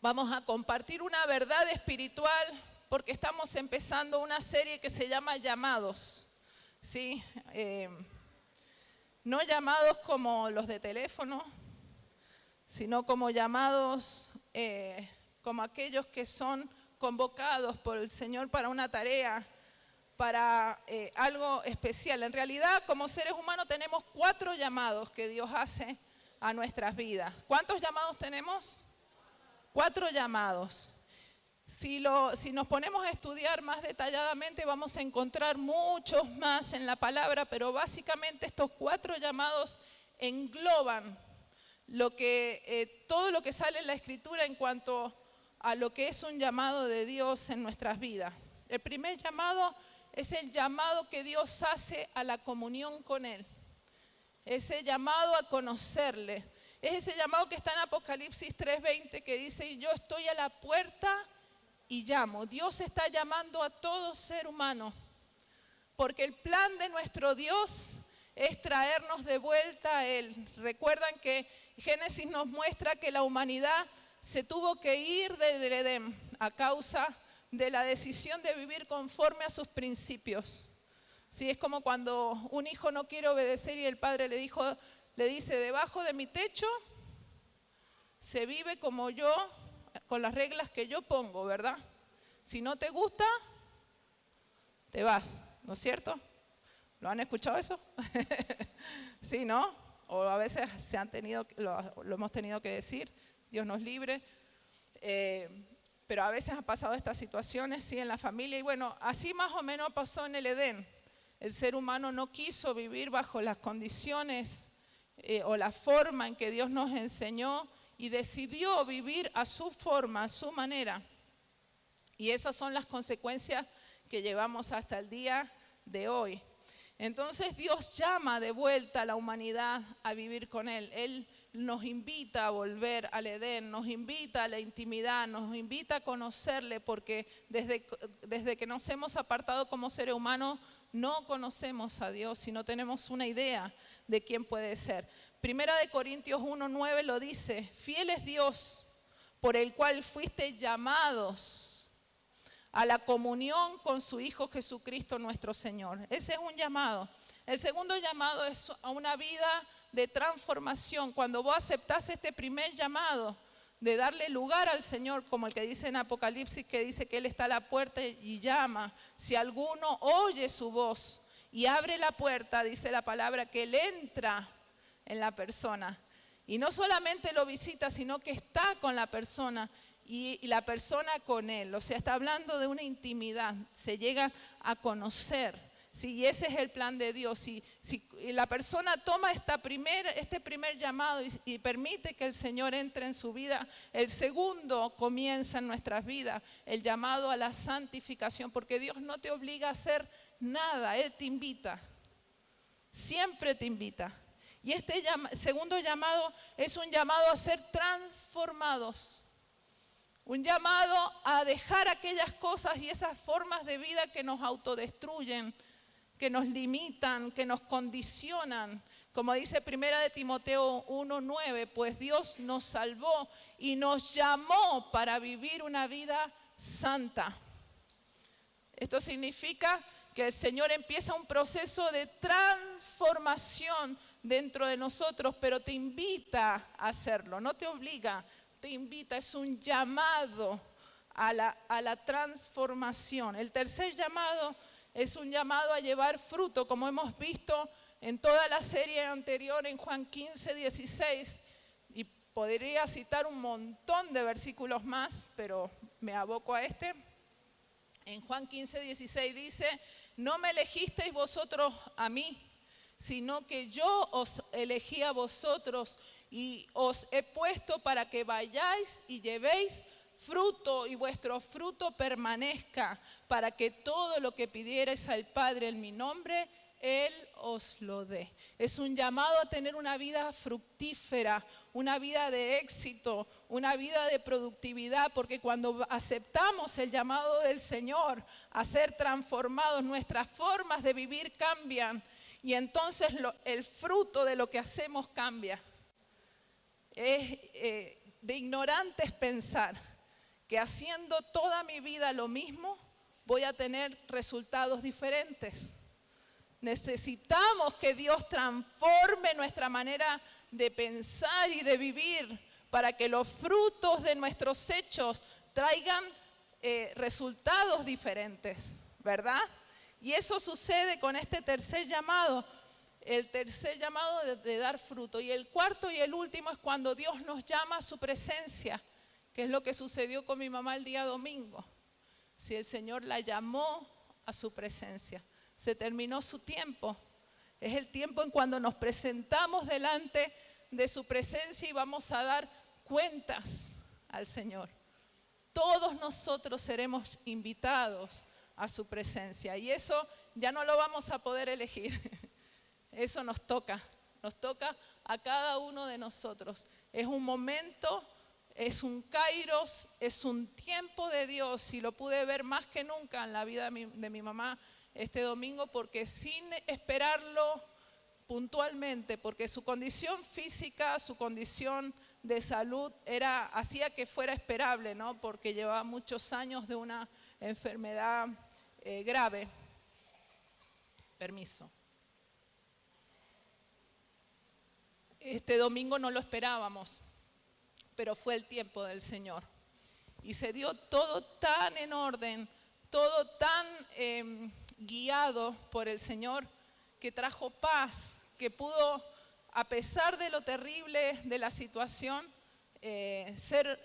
Vamos a compartir una verdad espiritual porque estamos empezando una serie que se llama Llamados, ¿sí? No llamados como los de teléfono, sino como llamados como aquellos que son convocados por el Señor para una tarea, para algo especial. En realidad, como seres humanos tenemos 4 llamados que Dios hace a nuestras vidas. ¿Cuántos llamados tenemos? 4 llamados. Si nos ponemos a estudiar más detalladamente, vamos a encontrar muchos más en la palabra, pero básicamente estos 4 llamados engloban todo lo que sale en la Escritura en cuanto a lo que es un llamado de Dios en nuestras vidas. El primer llamado es el llamado que Dios hace a la comunión con Él. Ese llamado a conocerle. Es ese llamado que está en Apocalipsis 3:20 que dice, yo estoy a la puerta y llamo. Dios está llamando a todo ser humano. Porque el plan de nuestro Dios es traernos de vuelta a Él. Recuerdan que Génesis nos muestra que la humanidad se tuvo que ir del Edén a causa de la decisión de vivir conforme a sus principios. Sí, es como cuando un hijo no quiere obedecer y el padre le dice, debajo de mi techo se vive como yo, con las reglas que yo pongo, ¿verdad? Si no te gusta, te vas, ¿no es cierto? ¿Lo han escuchado eso? Sí, ¿no? O a veces lo hemos tenido que decir, Dios nos libre. Pero a veces han pasado estas situaciones, sí, en la familia. Y bueno, así más o menos pasó en el Edén. El ser humano no quiso vivir bajo las condiciones o la forma en que Dios nos enseñó y decidió vivir a su forma, a su manera. Y esas son las consecuencias que llevamos hasta el día de hoy. Entonces Dios llama de vuelta a la humanidad a vivir con Él. Él nos invita a volver al Edén, nos invita a la intimidad, nos invita a conocerle, porque desde que nos hemos apartado como seres humanos, no conocemos a Dios y no tenemos una idea de quién puede ser. Primera de Corintios 1:9 lo dice, fiel es Dios por el cual fuiste llamados a la comunión con su Hijo Jesucristo nuestro Señor. Ese es un llamado. El segundo llamado es a una vida de transformación. Cuando vos aceptás este primer llamado de darle lugar al Señor, como el que dice en Apocalipsis, que dice que Él está a la puerta y llama. Si alguno oye su voz y abre la puerta, dice la palabra, que Él entra en la persona. Y no solamente lo visita, sino que está con la persona y la persona con Él. O sea, está hablando de una intimidad, se llega a conocer. Sí, y ese es el plan de Dios. Si la persona toma este primer llamado y permite que el Señor entre en su vida, el segundo comienza en nuestras vidas, el llamado a la santificación, porque Dios no te obliga a hacer nada, Él te invita, siempre te invita. Y este segundo llamado es un llamado a ser transformados. Un llamado a dejar aquellas cosas y esas formas de vida que nos autodestruyen, que nos limitan, que nos condicionan. Como dice 1 de Timoteo 1:9, pues Dios nos salvó y nos llamó para vivir una vida santa. Esto significa que el Señor empieza un proceso de transformación dentro de nosotros, pero te invita a hacerlo, no te obliga, te invita, es un llamado a la transformación. El tercer llamado es un llamado a llevar fruto, como hemos visto en toda la serie anterior en Juan 15:16, y podría citar un montón de versículos más, pero me aboco a este. En Juan 15:16 dice, no me elegisteis vosotros a mí, sino que yo os elegí a vosotros y os he puesto para que vayáis y llevéis fruto y vuestro fruto permanezca, para que todo lo que pidierais al Padre en mi nombre, Él os lo dé. Es un llamado a tener una vida fructífera, una vida de éxito, una vida de productividad, porque cuando aceptamos el llamado del Señor a ser transformados, nuestras formas de vivir cambian y entonces el fruto de lo que hacemos cambia. De ignorantes pensar que haciendo toda mi vida lo mismo, voy a tener resultados diferentes. Necesitamos que Dios transforme nuestra manera de pensar y de vivir para que los frutos de nuestros hechos traigan resultados diferentes, ¿verdad? Y eso sucede con este tercer llamado, el tercer llamado de dar fruto. Y el cuarto y el último es cuando Dios nos llama a su presencia, que es lo que sucedió con mi mamá el día domingo. Si el Señor la llamó a su presencia, se terminó su tiempo. Es el tiempo en cuando nos presentamos delante de su presencia y vamos a dar cuentas al Señor. Todos nosotros seremos invitados a su presencia y eso ya no lo vamos a poder elegir. Eso nos toca a cada uno de nosotros. Es un momento, es un kairos, es un tiempo de Dios y lo pude ver más que nunca en la vida de mi mamá este domingo, porque sin esperarlo puntualmente, porque su condición física, su condición de salud hacía que fuera esperable, ¿no? Porque llevaba muchos años de una enfermedad grave. Permiso. Este domingo no lo esperábamos, pero fue el tiempo del Señor. Y se dio todo tan en orden, todo tan guiado por el Señor, que trajo paz, que pudo, a pesar de lo terrible de la situación, ser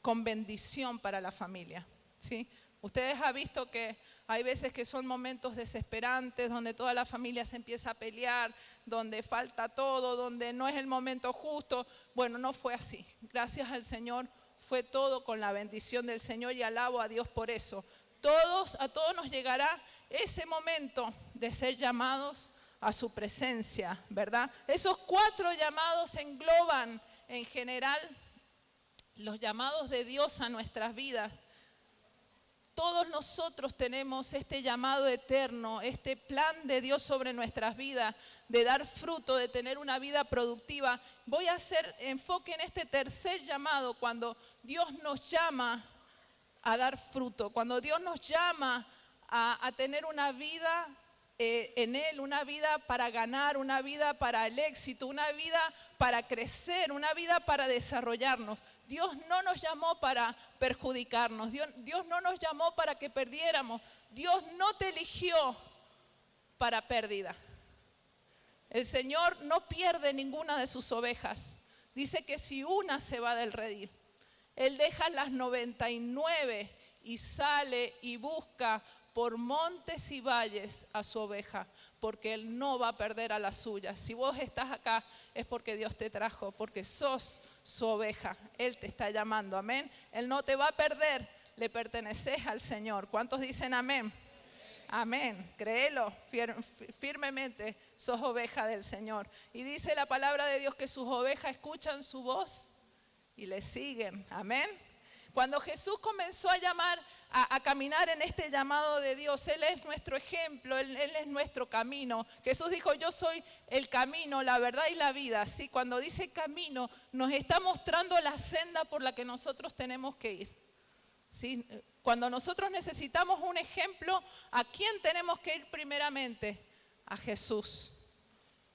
con bendición para la familia, ¿sí? Ustedes han visto que hay veces que son momentos desesperantes, donde toda la familia se empieza a pelear, donde falta todo, donde no es el momento justo. Bueno, no fue así. Gracias al Señor, fue todo con la bendición del Señor y alabo a Dios por eso. A todos nos llegará ese momento de ser llamados a su presencia, ¿verdad? Esos 4 llamados engloban en general los llamados de Dios a nuestras vidas. Todos nosotros tenemos este llamado eterno, este plan de Dios sobre nuestras vidas, de dar fruto, de tener una vida productiva. Voy a hacer enfoque en este tercer llamado, cuando Dios nos llama a dar fruto, cuando Dios nos llama a tener una vida en Él, una vida para ganar, una vida para el éxito, una vida para crecer, una vida para desarrollarnos. Dios no nos llamó para perjudicarnos, Dios no nos llamó para que perdiéramos, Dios no te eligió para pérdida. El Señor no pierde ninguna de sus ovejas. Dice que si una se va del redil, Él deja las 99 y sale y busca por montes y valles a su oveja, porque Él no va a perder a la suya. Si vos estás acá es porque Dios te trajo, porque sos su oveja. Él te está llamando, amén. Él no te va a perder, le perteneces al Señor. ¿Cuántos dicen amén? Amén, créelo firmemente, sos oveja del Señor. Y dice la palabra de Dios que sus ovejas escuchan su voz y le siguen, amén. Cuando Jesús comenzó a caminar en este llamado de Dios, Él es nuestro ejemplo, Él es nuestro camino. Jesús dijo, yo soy el camino, la verdad y la vida. ¿Sí? Cuando dice camino, nos está mostrando la senda por la que nosotros tenemos que ir. ¿Sí? Cuando nosotros necesitamos un ejemplo, ¿a quién tenemos que ir primeramente? A Jesús.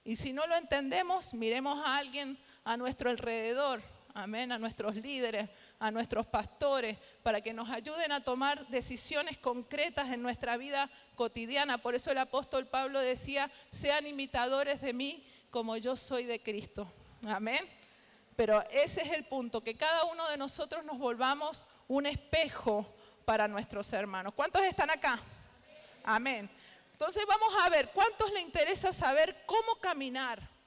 Y si no lo entendemos, miremos a alguien a nuestro alrededor. Amén, a nuestros líderes, a nuestros pastores, para que nos ayuden a tomar decisiones concretas en nuestra vida cotidiana. Por eso el apóstol Pablo decía, sean imitadores de mí como yo soy de Cristo. Amén. Pero ese es el punto, que cada uno de nosotros nos volvamos un espejo para nuestros hermanos. ¿Cuántos están acá? Amén. Entonces vamos a ver, ¿cuántos les interesa saber cómo caminar?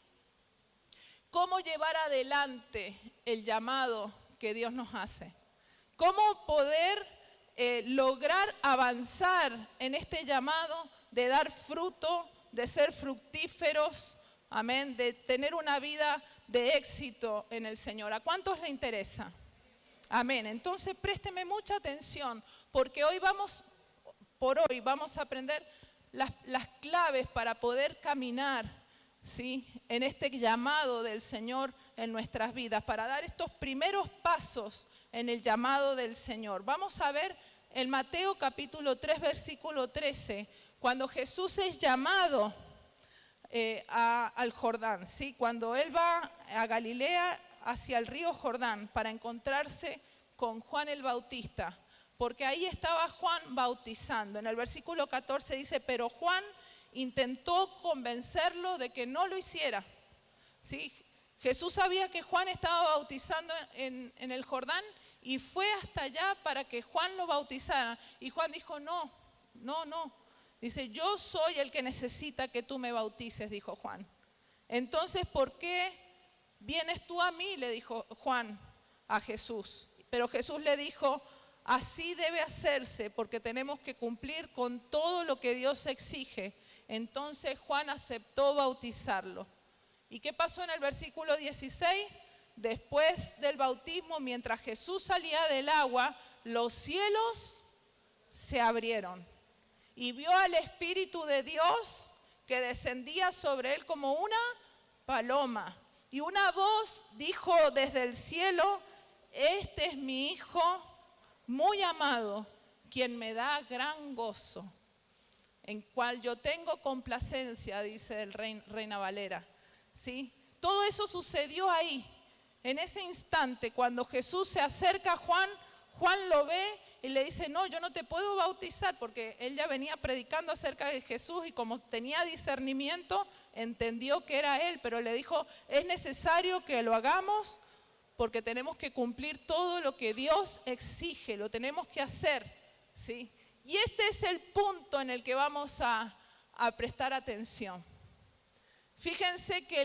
¿Cómo llevar adelante el llamado que Dios nos hace? ¿Cómo poder lograr avanzar en este llamado de dar fruto, de ser fructíferos, amén, de tener una vida de éxito en el Señor? ¿A cuántos les interesa? Amén. Entonces présteme mucha atención, porque hoy vamos a aprender las claves para poder caminar, ¿sí?, en este llamado del Señor en nuestras vidas, para dar estos primeros pasos en el llamado del Señor. Vamos a ver en Mateo capítulo 3, versículo 13, cuando Jesús es llamado al Jordán, ¿sí? Cuando él va a Galilea hacia el río Jordán para encontrarse con Juan el Bautista, porque ahí estaba Juan bautizando. En el versículo 14 dice, pero Juan intentó convencerlo de que no lo hiciera, ¿sí? Jesús sabía que Juan estaba bautizando en el Jordán y fue hasta allá para que Juan lo bautizara. Y Juan dijo, no. Dice, yo soy el que necesita que tú me bautices, dijo Juan. Entonces, ¿por qué vienes tú a mí? Le dijo Juan a Jesús. Pero Jesús le dijo, así debe hacerse porque tenemos que cumplir con todo lo que Dios exige. Entonces Juan aceptó bautizarlo. ¿Y qué pasó en el versículo 16? Después del bautismo, mientras Jesús salía del agua, los cielos se abrieron. Y vio al Espíritu de Dios que descendía sobre él como una paloma. Y una voz dijo desde el cielo, este es mi Hijo muy amado, quien me da gran gozo, en cual yo tengo complacencia, dice el Reina Valera. ¿Sí? Todo eso sucedió ahí, en ese instante, cuando Jesús se acerca a Juan, Juan lo ve y le dice, no, yo no te puedo bautizar, porque él ya venía predicando acerca de Jesús y como tenía discernimiento, entendió que era él, pero le dijo, es necesario que lo hagamos porque tenemos que cumplir todo lo que Dios exige, lo tenemos que hacer, ¿sí? Y este es el punto en el que vamos a prestar atención. Fíjense que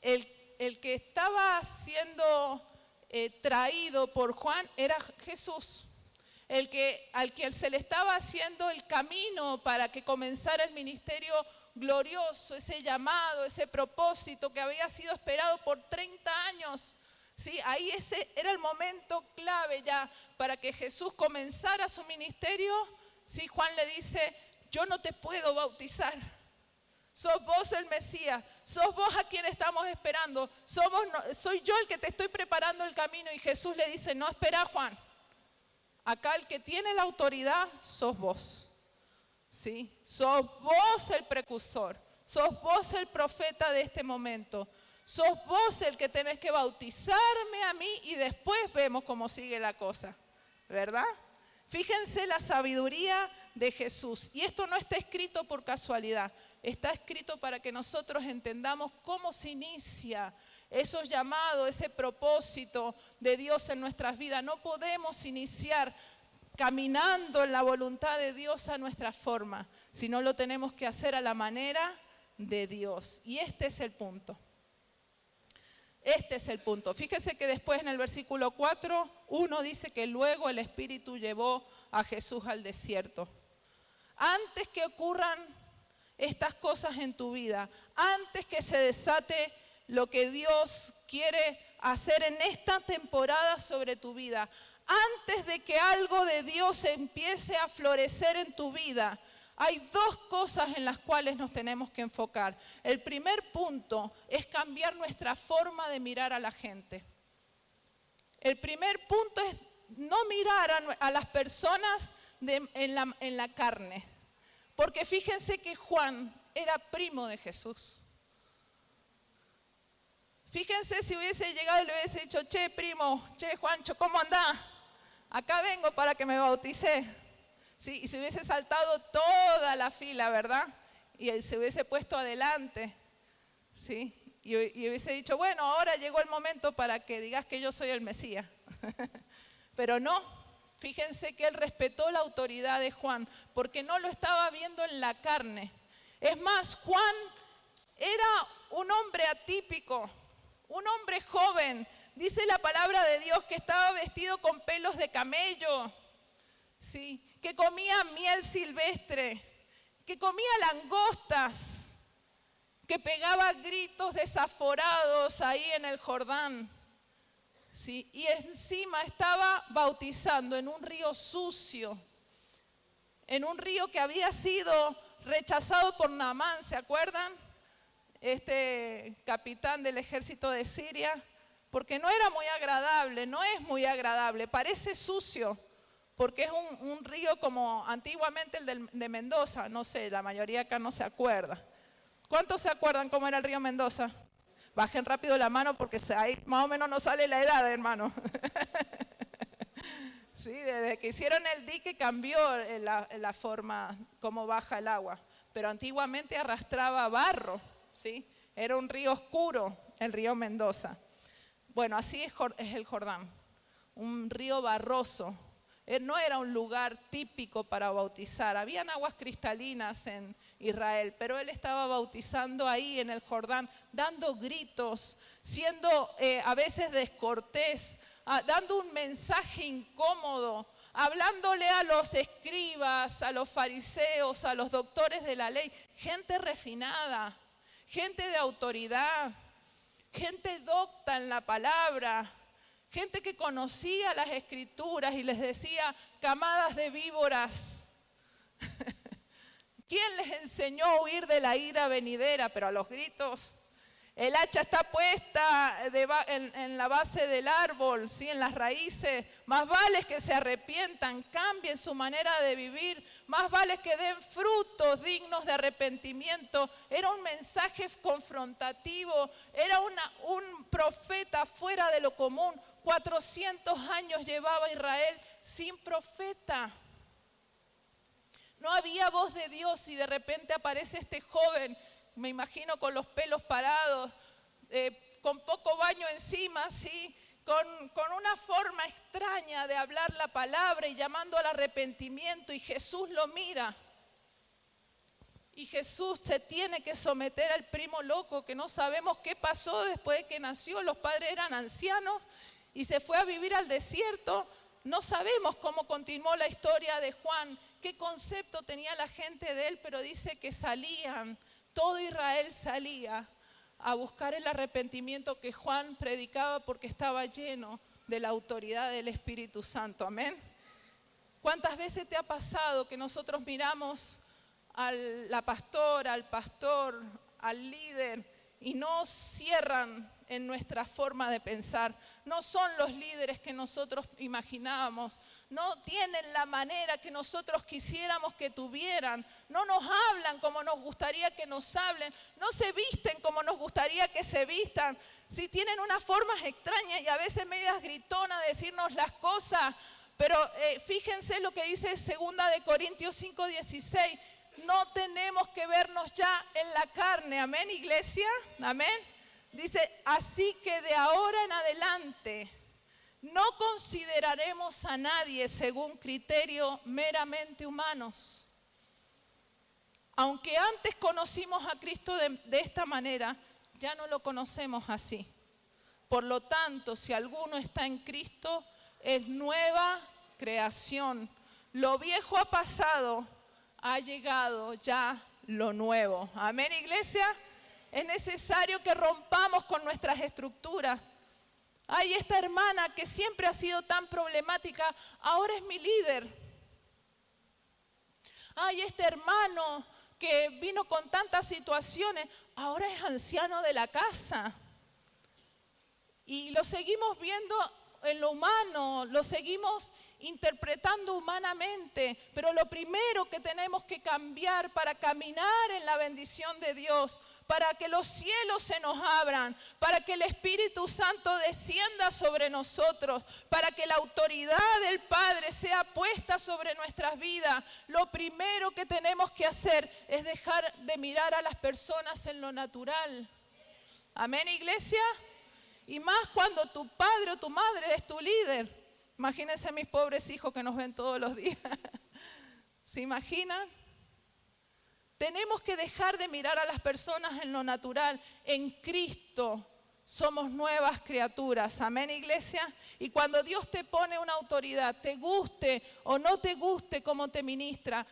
el que estaba siendo traído por Juan era Jesús. Al que se le estaba haciendo el camino para que comenzara el ministerio glorioso, ese llamado, ese propósito que había sido esperado por 30 años. ¿Sí? Ahí ese era el momento clave ya para que Jesús comenzara su ministerio. ¿Sí? Juan le dice, yo no te puedo bautizar. Sos vos el Mesías, sos vos a quien estamos esperando, soy yo el que te estoy preparando el camino. Y Jesús le dice, no, espera Juan, acá el que tiene la autoridad sos vos, ¿sí? Sos vos el precursor, sos vos el profeta de este momento, sos vos el que tenés que bautizarme a mí y después vemos cómo sigue la cosa, ¿verdad? Fíjense la sabiduría de Jesús. Y esto no está escrito por casualidad. Está escrito para que nosotros entendamos cómo se inicia esos llamados, ese propósito de Dios en nuestras vidas. No podemos iniciar caminando en la voluntad de Dios a nuestra forma, sino lo tenemos que hacer a la manera de Dios. Y este es el punto. Este es el punto. Fíjese que después en el versículo 4:1 dice que luego el Espíritu llevó a Jesús al desierto. Antes que ocurran estas cosas en tu vida, antes que se desate lo que Dios quiere hacer en esta temporada sobre tu vida, antes de que algo de Dios empiece a florecer en tu vida, hay dos cosas en las cuales nos tenemos que enfocar. El primer punto es cambiar nuestra forma de mirar a la gente. El primer punto es no mirar a las personas en la carne. Porque fíjense que Juan era primo de Jesús. Fíjense si hubiese llegado y le hubiese dicho, che primo, che Juancho, ¿cómo andás? Acá vengo para que me bautice. ¿Sí? Y se hubiese saltado toda la fila, ¿verdad? Y se hubiese puesto adelante, ¿sí? Y hubiese dicho, bueno, ahora llegó el momento para que digas que yo soy el Mesías. Pero no, fíjense que él respetó la autoridad de Juan, porque no lo estaba viendo en la carne. Es más, Juan era un hombre atípico, un hombre joven. Dice la palabra de Dios que estaba vestido con pelos de camello, ¿sí? Que comía miel silvestre, que comía langostas, que pegaba gritos desaforados ahí en el Jordán, ¿sí? Y encima estaba bautizando en un río sucio, en un río que había sido rechazado por Naamán, ¿se acuerdan? Este capitán del ejército de Siria porque no era muy agradable, no es muy agradable, parece sucio, porque es un río como antiguamente el de Mendoza, no sé, la mayoría acá no se acuerda. ¿Cuántos se acuerdan cómo era el río Mendoza? Bajen rápido la mano porque ahí más o menos no sale la edad, hermano. Sí, desde que hicieron el dique cambió la forma como baja el agua, pero antiguamente arrastraba barro, ¿sí? Era un río oscuro, el río Mendoza. Bueno, así es el Jordán, un río barroso. No era un lugar típico para bautizar. Habían aguas cristalinas en Israel, pero él estaba bautizando ahí en el Jordán, dando gritos, siendo a veces descortés, dando un mensaje incómodo, hablándole a los escribas, a los fariseos, a los doctores de la ley, gente refinada, gente de autoridad, gente docta en la palabra, gente que conocía las escrituras y les decía, camadas de víboras. ¿Quién les enseñó a huir de la ira venidera? Pero a los gritos. El hacha está puesta en la base del árbol, ¿sí? En las raíces. Más vale que se arrepientan, cambien su manera de vivir. Más vale que den frutos dignos de arrepentimiento. Era un mensaje confrontativo. Era un profeta fuera de lo común. 400 años llevaba Israel sin profeta. No había voz de Dios y de repente aparece este joven, me imagino con los pelos parados, con poco baño encima, ¿sí? Con una forma extraña de hablar la palabra y llamando al arrepentimiento, y Jesús lo mira. Y Jesús se tiene que someter al primo loco, que no sabemos qué pasó después de que nació. Los padres eran ancianos y se fue a vivir al desierto. No sabemos cómo continuó la historia de Juan, qué concepto tenía la gente de él, pero dice que salían. Todo Israel salía a buscar el arrepentimiento que Juan predicaba porque estaba lleno de la autoridad del Espíritu Santo. Amén. ¿Cuántas veces te ha pasado que nosotros miramos a la pastora, al pastor, al líder y no cierran en nuestra forma de pensar? No son los líderes que nosotros imaginábamos, no tienen la manera que nosotros quisiéramos que tuvieran, no nos hablan como nos gustaría que nos hablen, no se visten como nos gustaría que se vistan. Si tienen unas formas extrañas y a veces medias gritonas de decirnos las cosas, pero fíjense lo que dice 2 Corintios 5:16, no tenemos que vernos ya en la carne. Amén, iglesia, amén. Dice, así que de ahora en adelante no consideraremos a nadie según criterios meramente humanos. Aunque antes conocimos a Cristo de esta manera, ya no lo conocemos así. Por lo tanto, si alguno está en Cristo, es nueva creación. Lo viejo ha pasado, ha llegado ya lo nuevo. Amén, iglesia. Es necesario que rompamos con nuestras estructuras. Ay, esta hermana que siempre ha sido tan problemática, ahora es mi líder. Ay, este hermano que vino con tantas situaciones, ahora es anciano de la casa. Y lo seguimos viendo en lo humano, lo seguimos interpretando humanamente, pero lo primero que tenemos que cambiar para caminar en la bendición de Dios, para que los cielos se nos abran, para que el Espíritu Santo descienda sobre nosotros, para que la autoridad del Padre sea puesta sobre nuestras vidas, lo primero que tenemos que hacer es dejar de mirar a las personas en lo natural. Amén, iglesia. Y más cuando tu padre o tu madre es tu líder. Imagínense mis pobres hijos que nos ven todos los días. ¿Se imaginan? Tenemos que dejar de mirar a las personas en lo natural. En Cristo somos nuevas criaturas. Amén, iglesia. Y cuando Dios te pone una autoridad, te guste o no te guste cómo te ministra,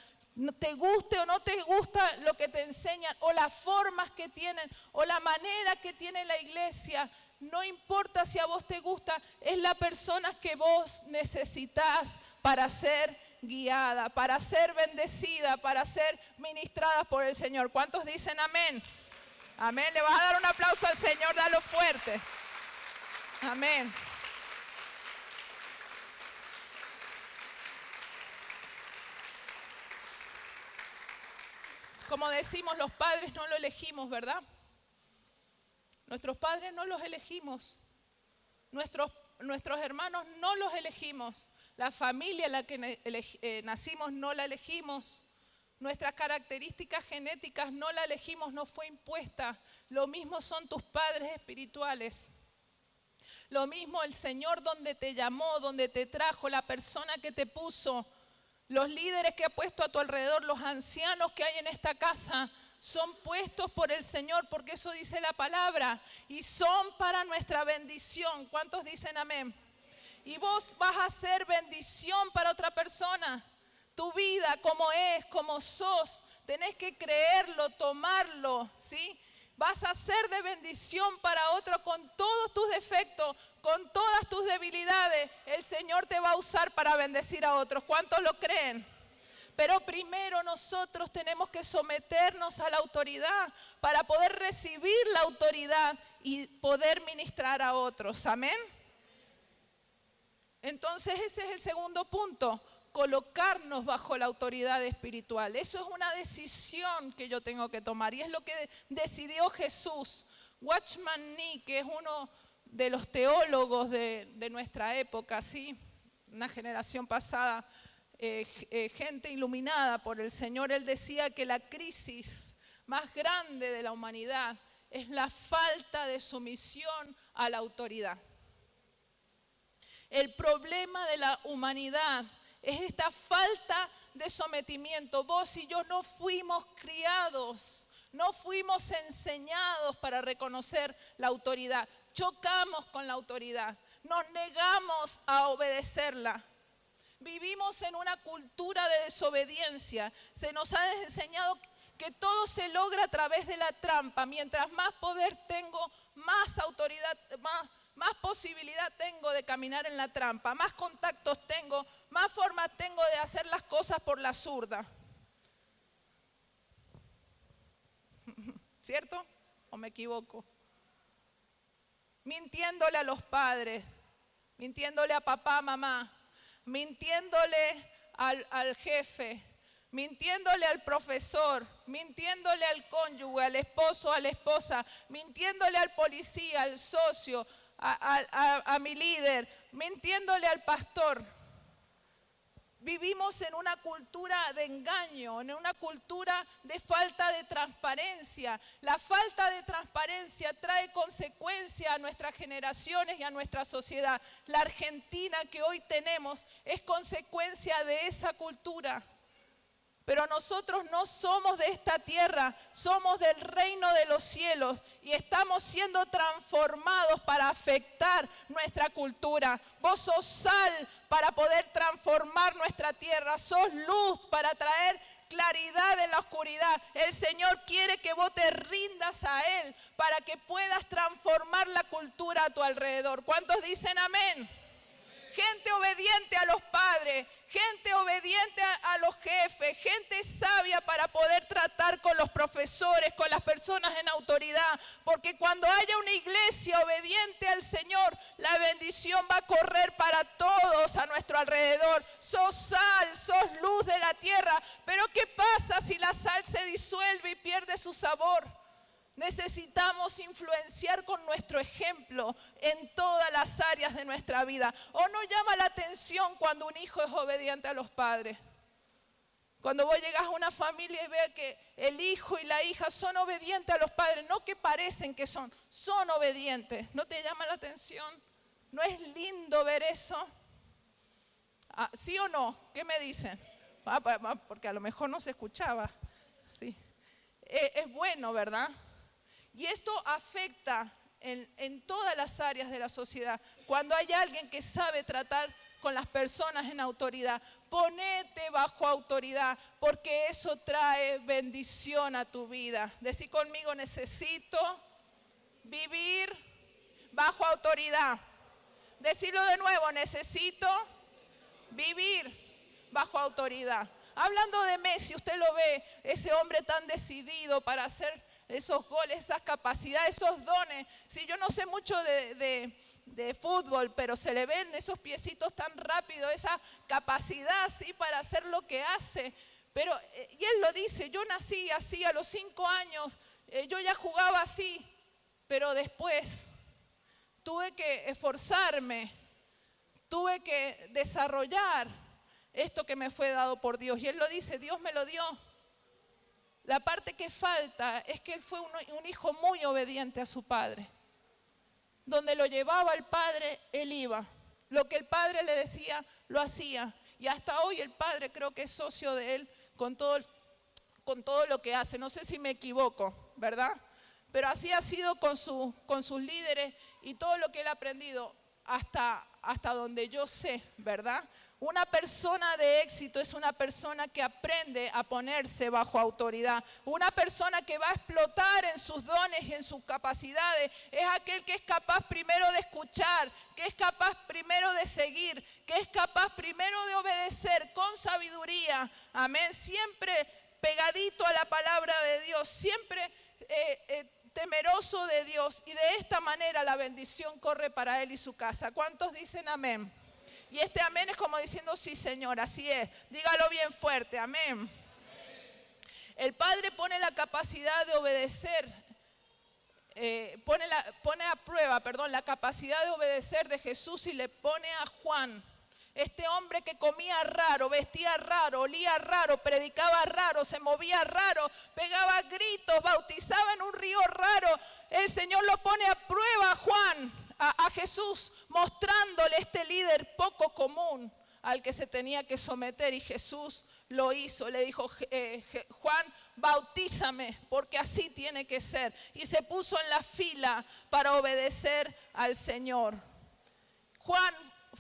te guste o no te gusta lo que te enseñan, o las formas que tienen, o la manera que tiene la iglesia, no importa si a vos te gusta, es la persona que vos necesitas para ser guiada, para ser bendecida, para ser ministrada por el Señor. ¿Cuántos dicen amén? Amén. Le vas a dar un aplauso al Señor, dalo fuerte. Amén. Como decimos, los padres no lo elegimos, ¿verdad? Nuestros padres no los elegimos. Nuestros hermanos no los elegimos. La familia en la que nacimos no la elegimos. Nuestras características genéticas no la elegimos, no fue impuesta. Lo mismo son tus padres espirituales. Lo mismo el Señor donde te llamó, donde te trajo, la persona que te puso, los líderes que ha puesto a tu alrededor, los ancianos que hay en esta casa, son puestos por el Señor, porque eso dice la palabra, y son para nuestra bendición. ¿Cuántos dicen amén? Y vos vas a ser bendición para otra persona. Tu vida como es, como sos, tenés que creerlo, tomarlo, ¿sí? Vas a ser de bendición para otro con todos tus defectos, con todas tus debilidades. El Señor te va a usar para bendecir a otros. ¿Cuántos lo creen? Pero primero nosotros tenemos que someternos a la autoridad para poder recibir la autoridad y poder ministrar a otros. ¿Amén? Entonces ese es el segundo punto. Colocarnos bajo la autoridad espiritual. Eso es una decisión que yo tengo que tomar y es lo que decidió Jesús. Watchman Nee, que es uno de los teólogos de nuestra época, ¿sí? Una generación pasada, gente iluminada por el Señor, él decía que la crisis más grande de la humanidad es la falta de sumisión a la autoridad. El problema de la humanidad es esta falta de sometimiento. Vos y yo no fuimos criados, no fuimos enseñados para reconocer la autoridad. Chocamos con la autoridad, nos negamos a obedecerla. Vivimos en una cultura de desobediencia. Se nos ha enseñado que todo se logra a través de la trampa. Mientras más poder tengo, más autoridad, más posibilidad tengo de caminar en la trampa, más contactos tengo, más formas tengo de hacer las cosas por la zurda. ¿Cierto? ¿O me equivoco? Mintiéndole a los padres, mintiéndole a papá, mamá, mintiéndole al jefe, mintiéndole al profesor, mintiéndole al cónyuge, al esposo, a la esposa, mintiéndole al policía, al socio, a mi líder, mintiéndole al pastor. Vivimos en una cultura de engaño, en una cultura de falta de transparencia. La falta de transparencia trae consecuencias a nuestras generaciones y a nuestra sociedad. La Argentina que hoy tenemos es consecuencia de esa cultura. Pero nosotros no somos de esta tierra, somos del reino de los cielos y estamos siendo transformados para afectar nuestra cultura. Vos sos sal para poder transformar nuestra tierra, sos luz para traer claridad en la oscuridad. El Señor quiere que vos te rindas a Él para que puedas transformar la cultura a tu alrededor. ¿Cuántos dicen amén? Gente obediente a los padres, gente obediente a los jefes, gente sabia para poder tratar con los profesores, con las personas en autoridad. Porque cuando haya una iglesia obediente al Señor, la bendición va a correr para todos a nuestro alrededor. Sos sal, sos luz de la tierra. Pero ¿qué pasa si la sal se disuelve y pierde su sabor? Necesitamos influenciar con nuestro ejemplo en todas las áreas de nuestra vida. ¿O no llama la atención cuando un hijo es obediente a los padres? Cuando vos llegás a una familia y ves que el hijo y la hija son obedientes a los padres, no que parecen que son obedientes. ¿No te llama la atención? ¿No es lindo ver eso? ¿Sí o no? ¿Qué me dicen? Porque a lo mejor no se escuchaba. Sí. Es bueno, ¿verdad? Y esto afecta en todas las áreas de la sociedad. Cuando hay alguien que sabe tratar con las personas en autoridad, ponete bajo autoridad, porque eso trae bendición a tu vida. Decí conmigo, necesito vivir bajo autoridad. Decirlo de nuevo, necesito vivir bajo autoridad. Hablando de Messi, usted lo ve, ese hombre tan decidido para hacer esos goles, esas capacidades, esos dones. Si yo no sé mucho de de fútbol, pero se le ven esos piecitos tan rápido, esa capacidad, ¿sí?, para hacer lo que hace. Pero, y él lo dice, yo nací así a los 5 años, yo ya jugaba así, pero después tuve que esforzarme, tuve que desarrollar esto que me fue dado por Dios. Y él lo dice, Dios me lo dio. La parte que falta es que él fue un hijo muy obediente a su padre. Donde lo llevaba el padre, él iba. Lo que el padre le decía, lo hacía. Y hasta hoy el padre creo que es socio de él con todo lo que hace. No sé si me equivoco, ¿verdad? Pero así ha sido con sus líderes y todo lo que él ha aprendido hasta donde yo sé, ¿verdad? Una persona de éxito es una persona que aprende a ponerse bajo autoridad. Una persona que va a explotar en sus dones y en sus capacidades es aquel que es capaz primero de escuchar, que es capaz primero de seguir, que es capaz primero de obedecer con sabiduría. Amén. Siempre pegadito a la palabra de Dios, siempre temeroso de Dios, y de esta manera la bendición corre para él y su casa. ¿Cuántos dicen amén? Y este amén es como diciendo, sí, Señor, así es. Dígalo bien fuerte, amén. El Padre pone la capacidad de obedecer, pone a prueba, la capacidad de obedecer de Jesús y le pone a Juan. Este hombre que comía raro, vestía raro, olía raro, predicaba raro, se movía raro, pegaba gritos, bautizaba en un río raro. El Señor lo pone a prueba a Juan, a Jesús, mostrándole este líder poco común al que se tenía que someter. Y Jesús lo hizo. Le dijo, Juan, bautízame, porque así tiene que ser. Y se puso en la fila para obedecer al Señor. Juan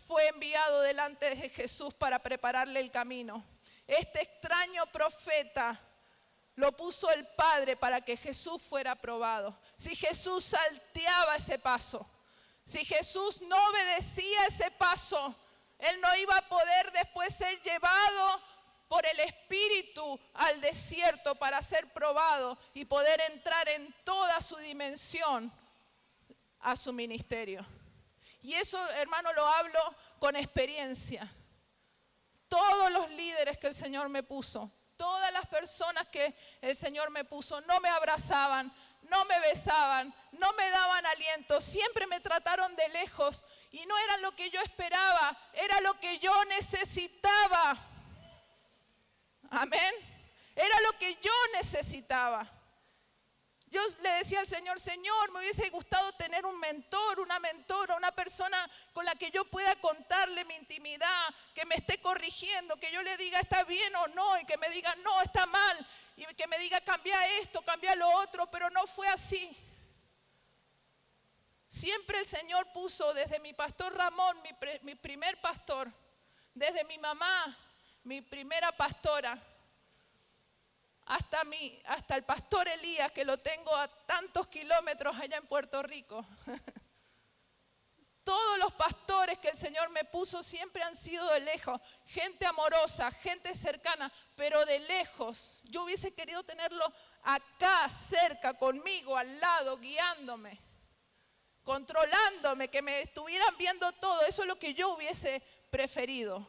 fue enviado delante de Jesús para prepararle el camino. Este extraño profeta lo puso el Padre para que Jesús fuera aprobado. Si Jesús salteaba ese paso, si Jesús no obedecía ese paso, él no iba a poder después ser llevado por el Espíritu al desierto para ser probado y poder entrar en toda su dimensión a su ministerio. Y eso, hermano, lo hablo con experiencia. Todos los líderes que el Señor me puso, todas las personas que el Señor me puso, no me abrazaban, no me besaban, no me daban aliento, siempre me trataron de lejos y no eran lo que yo esperaba, era lo que yo necesitaba. Amén. Era lo que yo necesitaba. Yo le decía al Señor, Señor, me hubiese gustado tener un mentor, una mentora, una persona con la que yo pueda contarle mi intimidad, que me esté corrigiendo, que yo le diga está bien o no, y que me diga no, está mal, y que me diga cambia esto, cambia lo otro, pero no fue así. Siempre el Señor puso desde mi pastor Ramón, mi primer pastor, desde mi mamá, mi primera pastora, hasta el pastor Elías, que lo tengo a tantos kilómetros allá en Puerto Rico. Todos los pastores que el Señor me puso siempre han sido de lejos, gente amorosa, gente cercana, pero de lejos. Yo hubiese querido tenerlo acá, cerca, conmigo, al lado, guiándome, controlándome, que me estuvieran viendo todo. Eso es lo que yo hubiese preferido.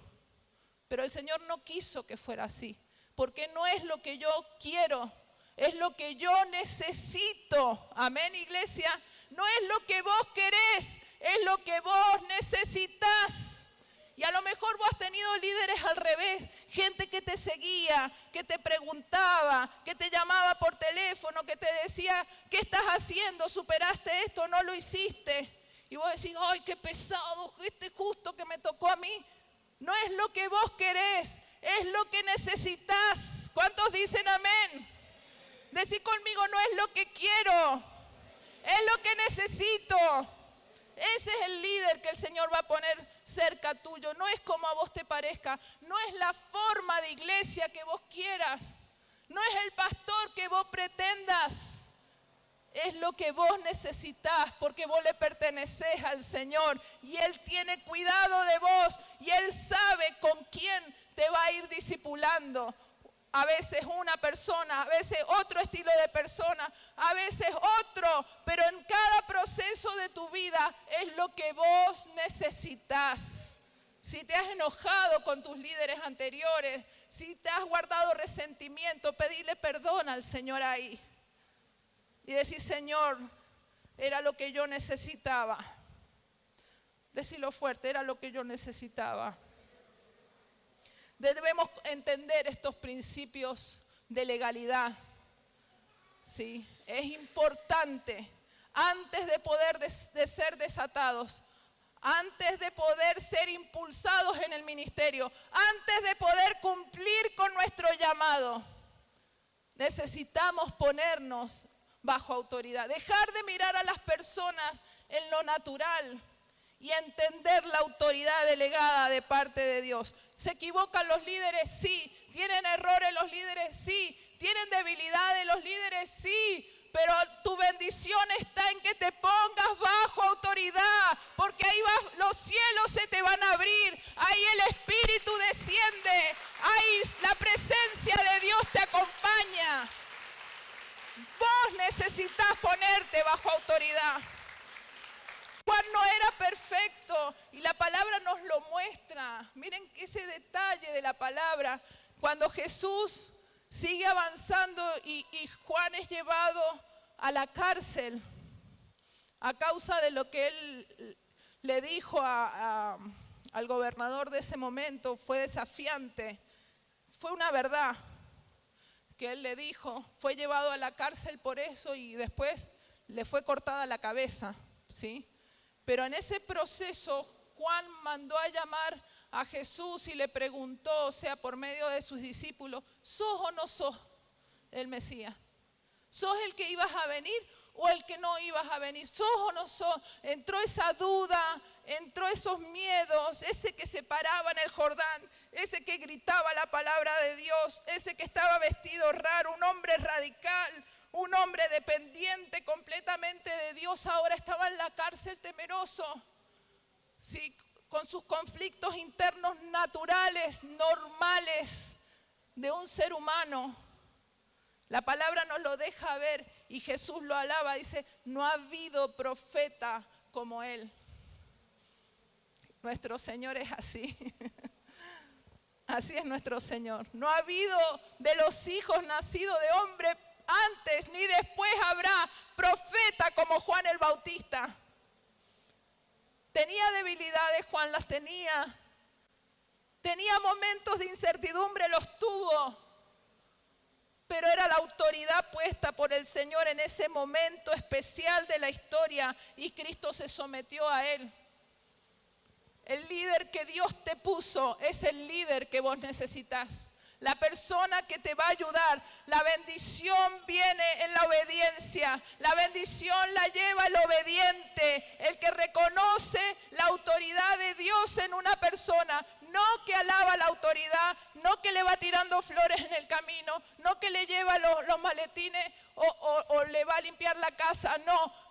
Pero el Señor no quiso que fuera así. Porque no es lo que yo quiero, es lo que yo necesito. Amén, iglesia. No es lo que vos querés, es lo que vos necesitas. Y a lo mejor vos has tenido líderes al revés, gente que te seguía, que te preguntaba, que te llamaba por teléfono, que te decía, ¿qué estás haciendo? ¿Superaste esto? ¿No lo hiciste? Y vos decís, ¡ay, qué pesado! Este justo que me tocó a mí. No es lo que vos querés, es lo que necesitas. ¿Cuántos dicen amén? Decí conmigo, no es lo que quiero, es lo que necesito. Ese es el líder que el Señor va a poner cerca tuyo. No es como a vos te parezca, no es la forma de iglesia que vos quieras, no es el pastor que vos pretendas. Es lo que vos necesitas, porque vos le pertenecés al Señor y Él tiene cuidado de vos y Él sabe con quién te va a ir discipulando. a veces una persona, a veces otro estilo de persona, a veces otro, pero en cada proceso de tu vida es lo que vos necesitas. Si te has enojado con tus líderes anteriores, si te has guardado resentimiento, pedirle perdón al Señor ahí. Y decir, Señor, era lo que yo necesitaba. Decirlo fuerte, era lo que yo necesitaba. Debemos entender estos principios de legalidad. ¿Sí? Es importante, antes de poder de ser desatados, antes de poder ser impulsados en el ministerio, antes de poder cumplir con nuestro llamado, necesitamos ponernos bajo autoridad. Dejar de mirar a las personas en lo natural y entender la autoridad delegada de parte de Dios. ¿Se equivocan los líderes? Sí. ¿Tienen errores los líderes? Sí. ¿Tienen debilidades los líderes? Sí. Pero tu bendición está en que te pongas bajo autoridad, porque ahí los cielos se te van a abrir, ahí el Espíritu desciende, ahí la presencia de Dios te acompaña. Vos necesitas ponerte bajo autoridad. Juan no era perfecto y la palabra nos lo muestra. Miren ese detalle de la palabra. Cuando Jesús sigue avanzando y Juan es llevado a la cárcel a causa de lo que él le dijo al gobernador de ese momento, fue desafiante. Fue una verdad que él le dijo, fue llevado a la cárcel por eso y después le fue cortada la cabeza, ¿sí? Pero en ese proceso Juan mandó a llamar a Jesús y le preguntó, o sea, por medio de sus discípulos, ¿sos o no sos el Mesías? ¿Sos el que ibas a venir o el que no ibas a venir? ¿Sos o no sos? Entró esa duda, entró esos miedos, ese que se paraba en el Jordán, ese que gritaba la palabra de Dios, ese que estaba vestido raro, un hombre radical, un hombre dependiente completamente de Dios, ahora estaba en la cárcel temeroso, ¿sí? Con sus conflictos internos naturales, normales de un ser humano. La palabra nos lo deja ver y Jesús lo alaba, dice, no ha habido profeta como él. Nuestro Señor es así. Así es nuestro Señor. No ha habido de los hijos nacidos de hombre antes ni después habrá profeta como Juan el Bautista. Tenía debilidades, Juan las tenía. Tenía momentos de incertidumbre, los tuvo. Pero era la autoridad puesta por el Señor en ese momento especial de la historia y Cristo se sometió a él. El líder que Dios te puso es el líder que vos necesitas. La persona que te va a ayudar. La bendición viene en la obediencia. La bendición la lleva el obediente. El que reconoce la autoridad de Dios en una persona. No que alaba la autoridad. No que le va tirando flores en el camino. No que le lleva los maletines o le va a limpiar la casa. No.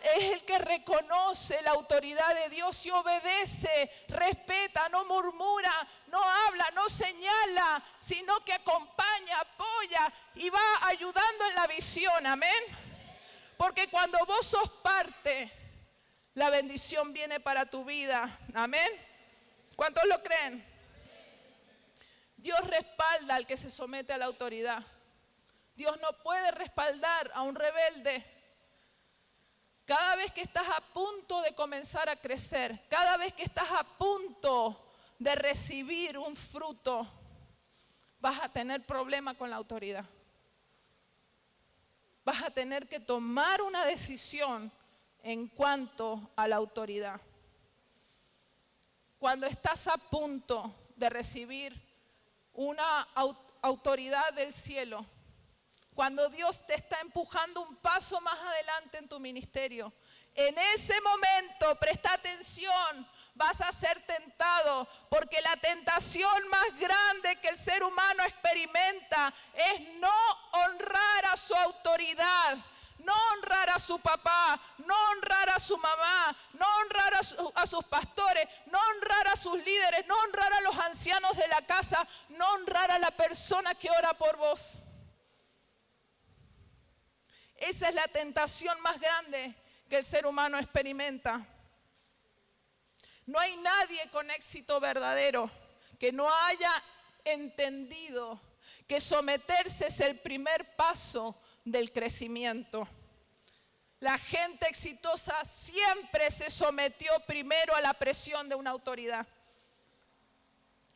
Es el que reconoce la autoridad de Dios y obedece, respeta, no murmura, no habla, no señala, sino que acompaña, apoya y va ayudando en la visión, amén. Porque cuando vos sos parte, la bendición viene para tu vida, amén. ¿Cuántos lo creen? Dios respalda al que se somete a la autoridad. Dios no puede respaldar a un rebelde. Cada vez que estás a punto de comenzar a crecer, cada vez que estás a punto de recibir un fruto, vas a tener problema con la autoridad. Vas a tener que tomar una decisión en cuanto a la autoridad. Cuando estás a punto de recibir una autoridad del cielo, cuando Dios te está empujando un paso más adelante en tu ministerio, en ese momento, presta atención, vas a ser tentado, porque la tentación más grande que el ser humano experimenta es no honrar a su autoridad, no honrar a su papá, no honrar a su mamá, no honrar a sus pastores, no honrar a sus líderes, no honrar a los ancianos de la casa, no no honrar a la persona que ora por vos. Esa es la tentación más grande que el ser humano experimenta. No hay nadie con éxito verdadero que no haya entendido que someterse es el primer paso del crecimiento. La gente exitosa siempre se sometió primero a la presión de una autoridad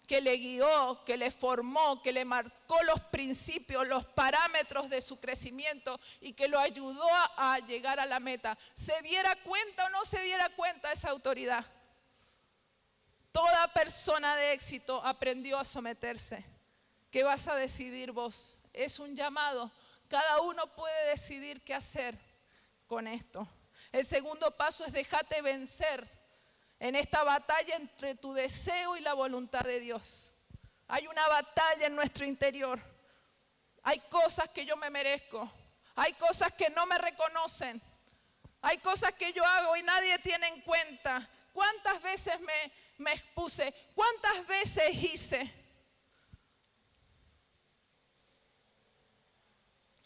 que le guió, que le formó, que le marcó los principios, los parámetros de su crecimiento y que lo ayudó a llegar a la meta. ¿Se diera cuenta o no se diera cuenta esa autoridad? Toda persona de éxito aprendió a someterse. ¿Qué vas a decidir vos? Es un llamado. Cada uno puede decidir qué hacer con esto. El segundo paso es dejarte vencer en esta batalla entre tu deseo y la voluntad de Dios. Hay una batalla en nuestro interior. Hay cosas que yo me merezco. Hay cosas que no me reconocen. Hay cosas que yo hago y nadie tiene en cuenta. ¿Cuántas veces me expuse? ¿Cuántas veces hice?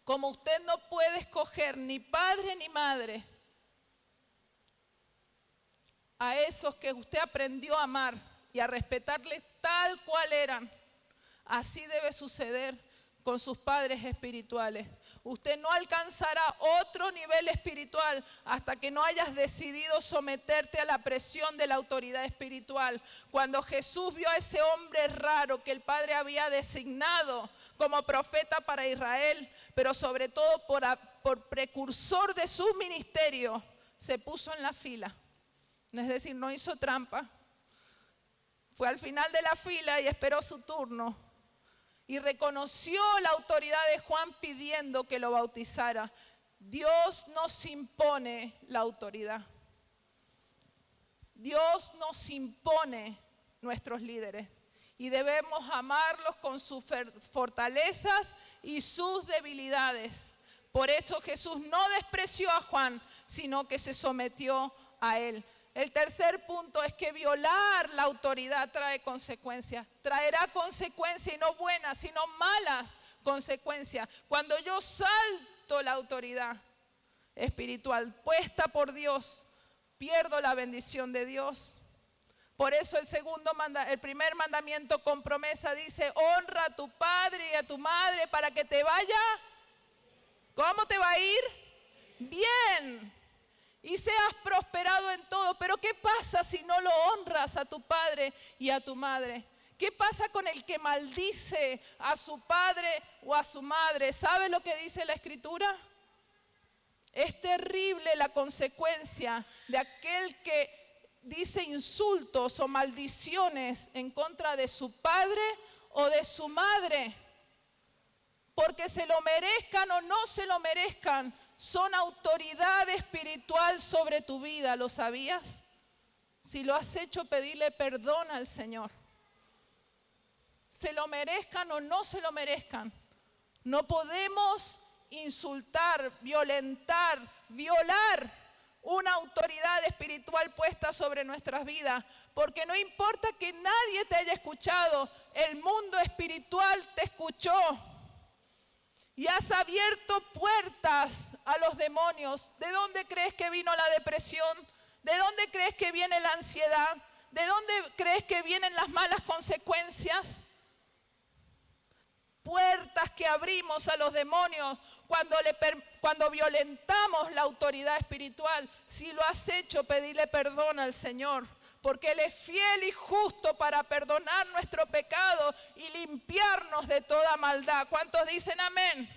Como usted no puede escoger ni padre ni madre a esos que usted aprendió a amar y a respetarles tal cual eran, así debe suceder con sus padres espirituales. Usted no alcanzará otro nivel espiritual hasta que no hayas decidido someterte a la presión de la autoridad espiritual. Cuando Jesús vio a ese hombre raro que el Padre había designado como profeta para Israel, pero sobre todo por precursor de su ministerio, se puso en la fila. Es decir, no hizo trampa. Fue al final de la fila y esperó su turno. Y reconoció la autoridad de Juan pidiendo que lo bautizara. Dios nos impone la autoridad. Dios nos impone nuestros líderes. Y debemos amarlos con sus fortalezas y sus debilidades. Por eso Jesús no despreció a Juan, sino que se sometió a él. El tercer punto es que violar la autoridad trae consecuencias. Traerá consecuencias y no buenas, sino malas consecuencias. Cuando yo salto la autoridad espiritual puesta por Dios, pierdo la bendición de Dios. Por eso el primer mandamiento con promesa dice: honra a tu padre y a tu madre para que te vaya. ¿Cómo te va a ir? Bien. Y seas prosperado en todo. Pero ¿qué pasa si no lo honras a tu padre y a tu madre? ¿Qué pasa con el que maldice a su padre o a su madre? ¿Sabe lo que dice la Escritura? Es terrible la consecuencia de aquel que dice insultos o maldiciones en contra de su padre o de su madre. Porque se lo merezcan o no se lo merezcan, son autoridad espiritual sobre tu vida. ¿Lo sabías? Si lo has hecho, pedirle perdón al Señor. Se lo merezcan o no se lo merezcan. No podemos insultar, violentar, violar una autoridad espiritual puesta sobre nuestras vidas. Porque no importa que nadie te haya escuchado, el mundo espiritual te escuchó. Y has abierto puertas a los demonios. ¿De dónde crees que vino la depresión? ¿De dónde crees que viene la ansiedad? ¿De dónde crees que vienen las malas consecuencias? Puertas que abrimos a los demonios cuando violentamos la autoridad espiritual. Si lo has hecho, pedirle perdón al Señor. Porque Él es fiel y justo para perdonar nuestro pecado y limpiarnos de toda maldad. ¿Cuántos dicen amén?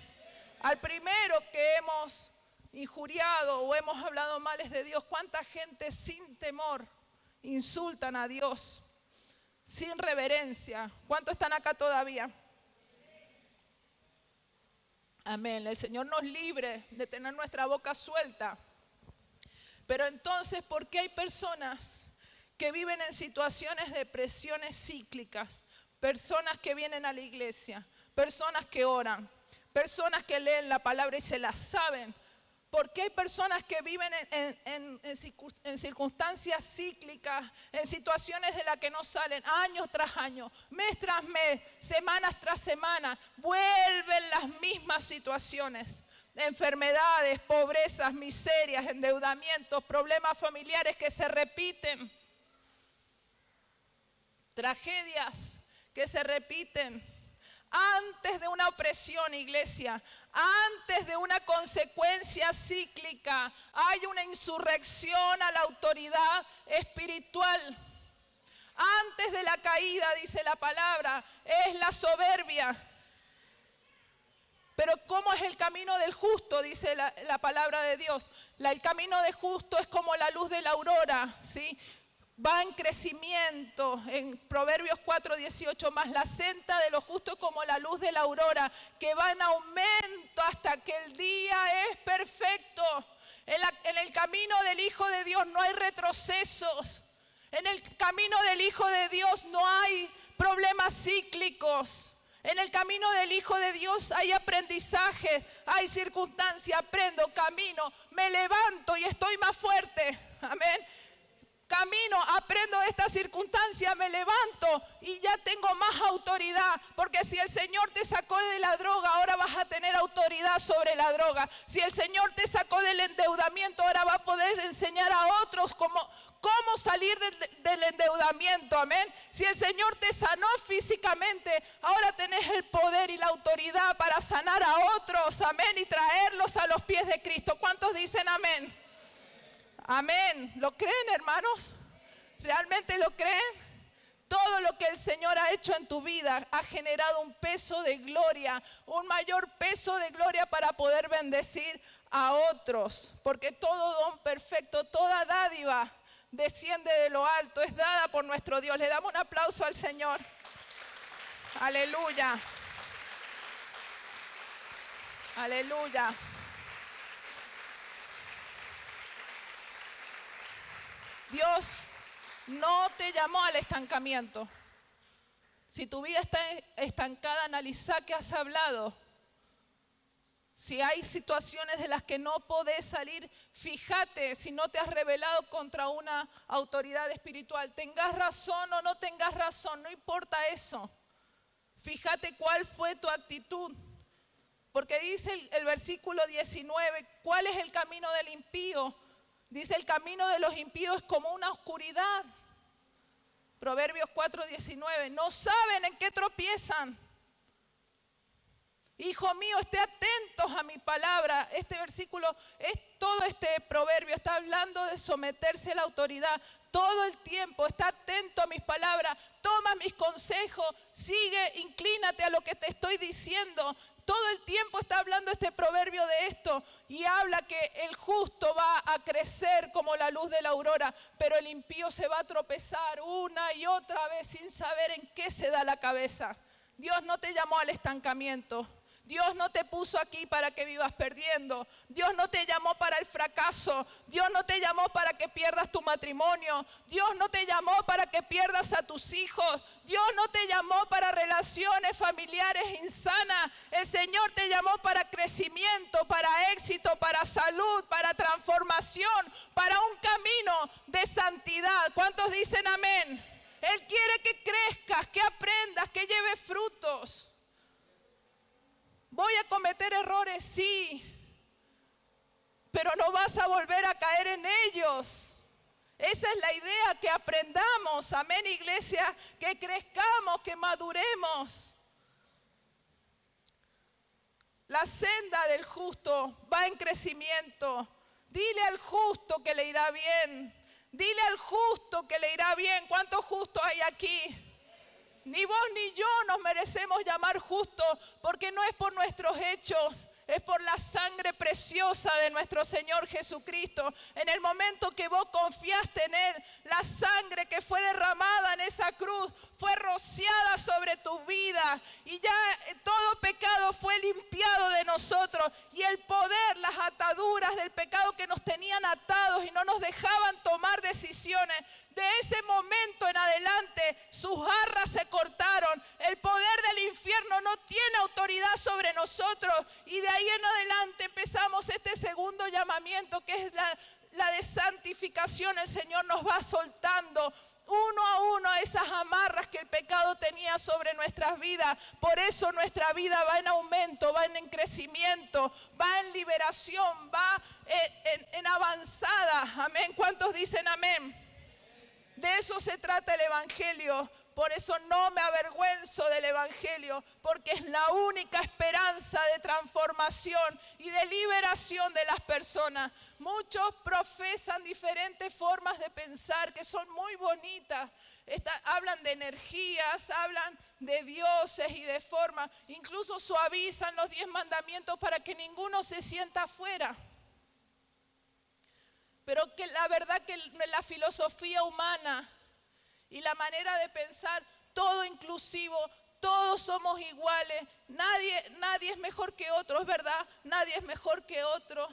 Al primero que hemos injuriado o hemos hablado males de Dios, ¿cuánta gente sin temor insultan a Dios? Sin reverencia. ¿Cuántos están acá todavía? Amén. El Señor nos libre de tener nuestra boca suelta. Pero entonces, ¿por qué hay personas que viven en situaciones de presiones cíclicas? Personas que vienen a la iglesia, personas que oran, personas que leen la palabra y se la saben. porque hay personas que viven en circunstancias cíclicas, en situaciones de las que no salen, año tras año, mes tras mes, semanas tras semana, vuelven las mismas situaciones. Enfermedades, pobrezas, miserias, endeudamientos, problemas familiares que se repiten, tragedias que se repiten. Antes de una opresión, iglesia, antes de una consecuencia cíclica, hay una insurrección a la autoridad espiritual. Antes de la caída, dice la palabra, es la soberbia. Pero ¿cómo es el camino del justo? Dice la palabra de Dios. El camino del justo es como la luz de la aurora, ¿sí? Va en crecimiento. En Proverbios 4:18, más la senda de los justos como la luz de la aurora, que va en aumento hasta que el día es perfecto. En el camino del Hijo de Dios no hay retrocesos. En el camino del Hijo de Dios no hay problemas cíclicos. En el camino del Hijo de Dios hay aprendizaje, hay circunstancia, aprendo, camino, me levanto y estoy más fuerte. Amén. Camino, aprendo de esta circunstancia, me levanto y ya tengo más autoridad. Porque si el Señor te sacó de la droga, ahora vas a tener autoridad sobre la droga. Si el Señor te sacó del endeudamiento, ahora va a poder enseñar a otros cómo salir del endeudamiento. Amén. Si el Señor te sanó físicamente, ahora tenés el poder y la autoridad para sanar a otros. Amén. Y traerlos a los pies de Cristo. ¿Cuántos dicen amén? Amén. ¿Lo creen, hermanos? ¿Realmente lo creen? Todo lo que el Señor ha hecho en tu vida ha generado un peso de gloria, un mayor peso de gloria para poder bendecir a otros. Porque todo don perfecto, toda dádiva desciende de lo alto, es dada por nuestro Dios. Le damos un aplauso al Señor. Aleluya. Aleluya. Dios no te llamó al estancamiento. Si tu vida está estancada, analiza qué has hablado. Si hay situaciones de las que no podés salir, fíjate si no te has rebelado contra una autoridad espiritual. Tengas razón o no tengas razón, no importa eso. Fíjate cuál fue tu actitud. Porque dice el versículo 19, ¿cuál es el camino del impío? Dice, el camino de los impíos es como una oscuridad. Proverbios 4:19, no saben en qué tropiezan. Hijo mío, esté atentos a mi palabra. Este versículo, todo este proverbio está hablando de someterse a la autoridad. Todo el tiempo, está atento a mis palabras, toma mis consejos, sigue, inclínate a lo que te estoy diciendo. Todo el tiempo está hablando este proverbio de esto y habla que el justo va a crecer como la luz de la aurora, pero el impío se va a tropezar una y otra vez sin saber en qué se da la cabeza. Dios no te llamó al estancamiento. Dios no te puso aquí para que vivas perdiendo. Dios no te llamó para el fracaso. Dios no te llamó para que pierdas tu matrimonio. Dios no te llamó para que pierdas a tus hijos. Dios no te llamó para relaciones familiares insanas. El Señor te llamó para crecimiento, para éxito, para salud, para transformación, para un camino de santidad. ¿Cuántos dicen amén? Él quiere que crezcas, que aprendas, que lleves frutos. ¿Voy a cometer errores? Sí, pero no vas a volver a caer en ellos. Esa es la idea, que aprendamos, amén, iglesia, que crezcamos, que maduremos. La senda del justo va en crecimiento. Dile al justo que le irá bien. Dile al justo que le irá bien. ¿Cuántos justos hay aquí? Ni vos ni yo nos merecemos llamar justos, porque no es por nuestros hechos, es por la sangre preciosa de nuestro Señor Jesucristo. En el momento que vos confiaste en Él, la sangre que fue derramada en esa cruz fue rociada sobre tu vida y ya todo pecado fue limpiado de nosotros, y el poder, las ataduras del pecado que nos tenían atados y no nos dejaban tomar decisiones, de ese momento en adelante sus garras se cortaron. El poder del infierno no tiene autoridad sobre nosotros, y de ahí en adelante empezamos este segundo segundo llamamiento, que es la de santificación. El Señor nos va soltando uno a uno esas amarras que el pecado tenía sobre nuestras vidas. Por eso nuestra vida va en aumento, va en crecimiento, va en liberación, va en avanzada. Amén. ¿Cuántos dicen amén? De eso se trata el Evangelio. Por eso no me avergüenzo del Evangelio, porque es la única esperanza de transformación y de liberación de las personas. Muchos profesan diferentes formas de pensar que son muy bonitas. Hablan de energías, hablan de dioses y de formas. Incluso suavizan los 10 mandamientos para que ninguno se sienta afuera. Pero que la verdad que la filosofía humana y la manera de pensar, todo inclusivo, todos somos iguales, nadie es mejor que otro, es verdad, nadie es mejor que otro.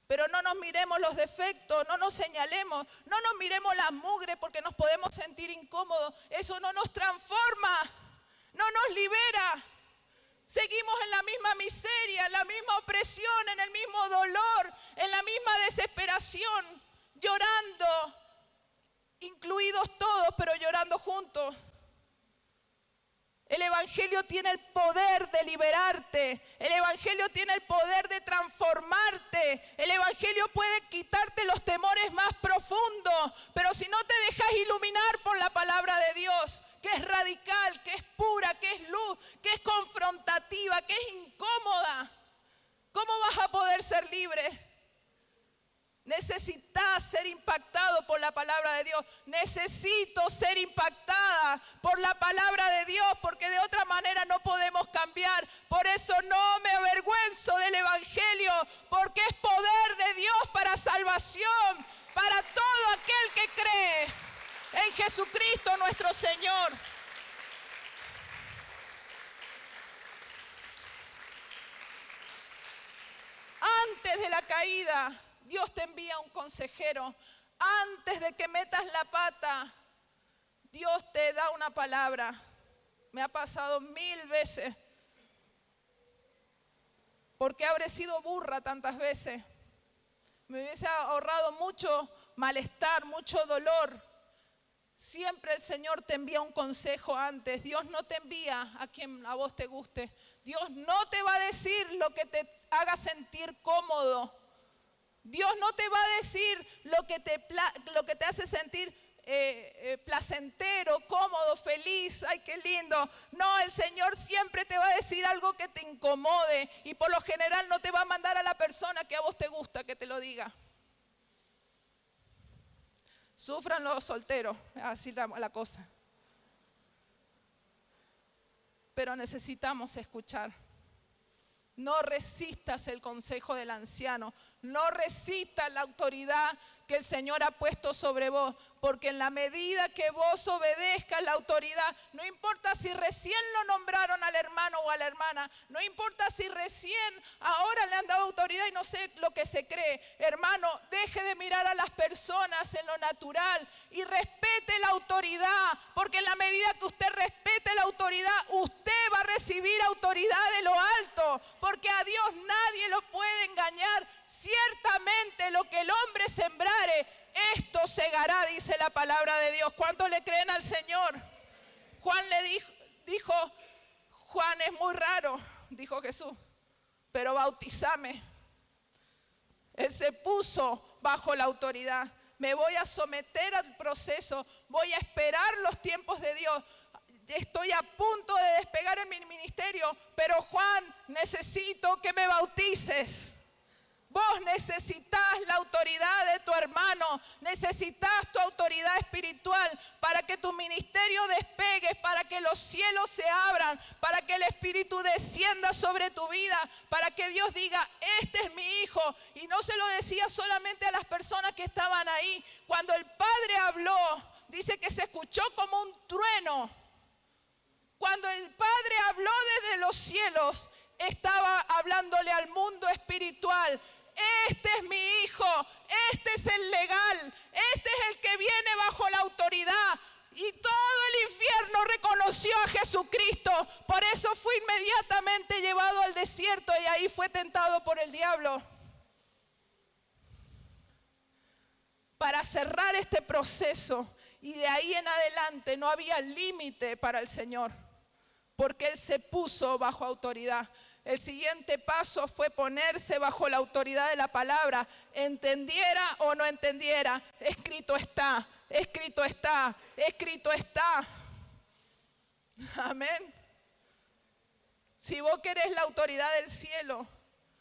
Pero no nos miremos los defectos, no nos señalemos, no nos miremos la mugre porque nos podemos sentir incómodos. Eso no nos transforma, no nos libera. Seguimos en la misma miseria, en la misma opresión, en el mismo dolor, en la misma desesperación, llorando, incluidos todos, pero llorando juntos. El Evangelio tiene el poder de liberarte. El Evangelio tiene el poder de transformarte. El Evangelio puede quitarte los temores más profundos. Pero si no te dejas iluminar por la palabra de Dios, que es radical, que es pura, que es luz, que es confrontativa, que es incómoda, ¿cómo vas a poder ser libre? Necesitas ser impactado por la palabra de Dios. Necesito ser impactada por la palabra de Dios, porque de otra manera no podemos cambiar. Por eso no me avergüenzo del Evangelio, porque es poder de Dios para salvación, para todo aquel que cree en Jesucristo nuestro Señor. Antes de la caída, Dios te envía un consejero. Antes de que metas la pata, Dios te da una palabra. Me ha pasado 1000 veces. ¿Por qué habré sido burra tantas veces? Me hubiese ahorrado mucho malestar, mucho dolor. Siempre el Señor te envía un consejo antes. Dios no te envía a quien a vos te guste. Dios no te va a decir lo que te haga sentir cómodo. Dios no te va a decir lo que te hace sentir placentero, cómodo, feliz. ¡Ay, qué lindo! No, el Señor siempre te va a decir algo que te incomode. Y por lo general no te va a mandar a la persona que a vos te gusta que te lo diga. Sufran los solteros, así la cosa. Pero necesitamos escuchar. No resistas el consejo del anciano, no resistas la autoridad que el Señor ha puesto sobre vos, porque en la medida que vos obedezcas la autoridad, no importa si recién lo nombraron al hermano o a la hermana, no importa si recién ahora le han dado autoridad y no sé lo que se cree, hermano, deje de mirar a las personas en lo natural y respete la autoridad, porque en la medida que usted respete la autoridad, usted va a recibir autoridad de lo alto, porque a Dios nadie lo puede engañar. Ciertamente lo que el hombre sembrare, esto segará, dice la palabra de Dios. ¿Cuántos le creen al Señor? Juan le dijo, Juan es muy raro, dijo Jesús, pero bautízame. Él se puso bajo la autoridad. Me voy a someter al proceso, voy a esperar los tiempos de Dios. Estoy a punto de despegar en mi ministerio, pero Juan, necesito que me bautices. Vos necesitas la autoridad de tu hermano, necesitas tu autoridad espiritual para que tu ministerio despegue, para que los cielos se abran, para que el Espíritu descienda sobre tu vida, para que Dios diga, este es mi hijo. Y no se lo decía solamente a las personas que estaban ahí. Cuando el Padre habló, dice que se escuchó como un trueno. Cuando el Padre habló desde los cielos, estaba hablándole al mundo espiritual. Este es mi hijo, este es el legal, este es el que viene bajo la autoridad. Y todo el infierno no reconoció a Jesucristo. Por eso fue inmediatamente llevado al desierto y ahí fue tentado por el diablo. Para cerrar este proceso, y de ahí en adelante no había límite para el Señor, porque Él se puso bajo autoridad. El siguiente paso fue ponerse bajo la autoridad de la palabra, entendiera o no entendiera. Escrito está, escrito está, escrito está. Amén. Si vos querés la autoridad del cielo,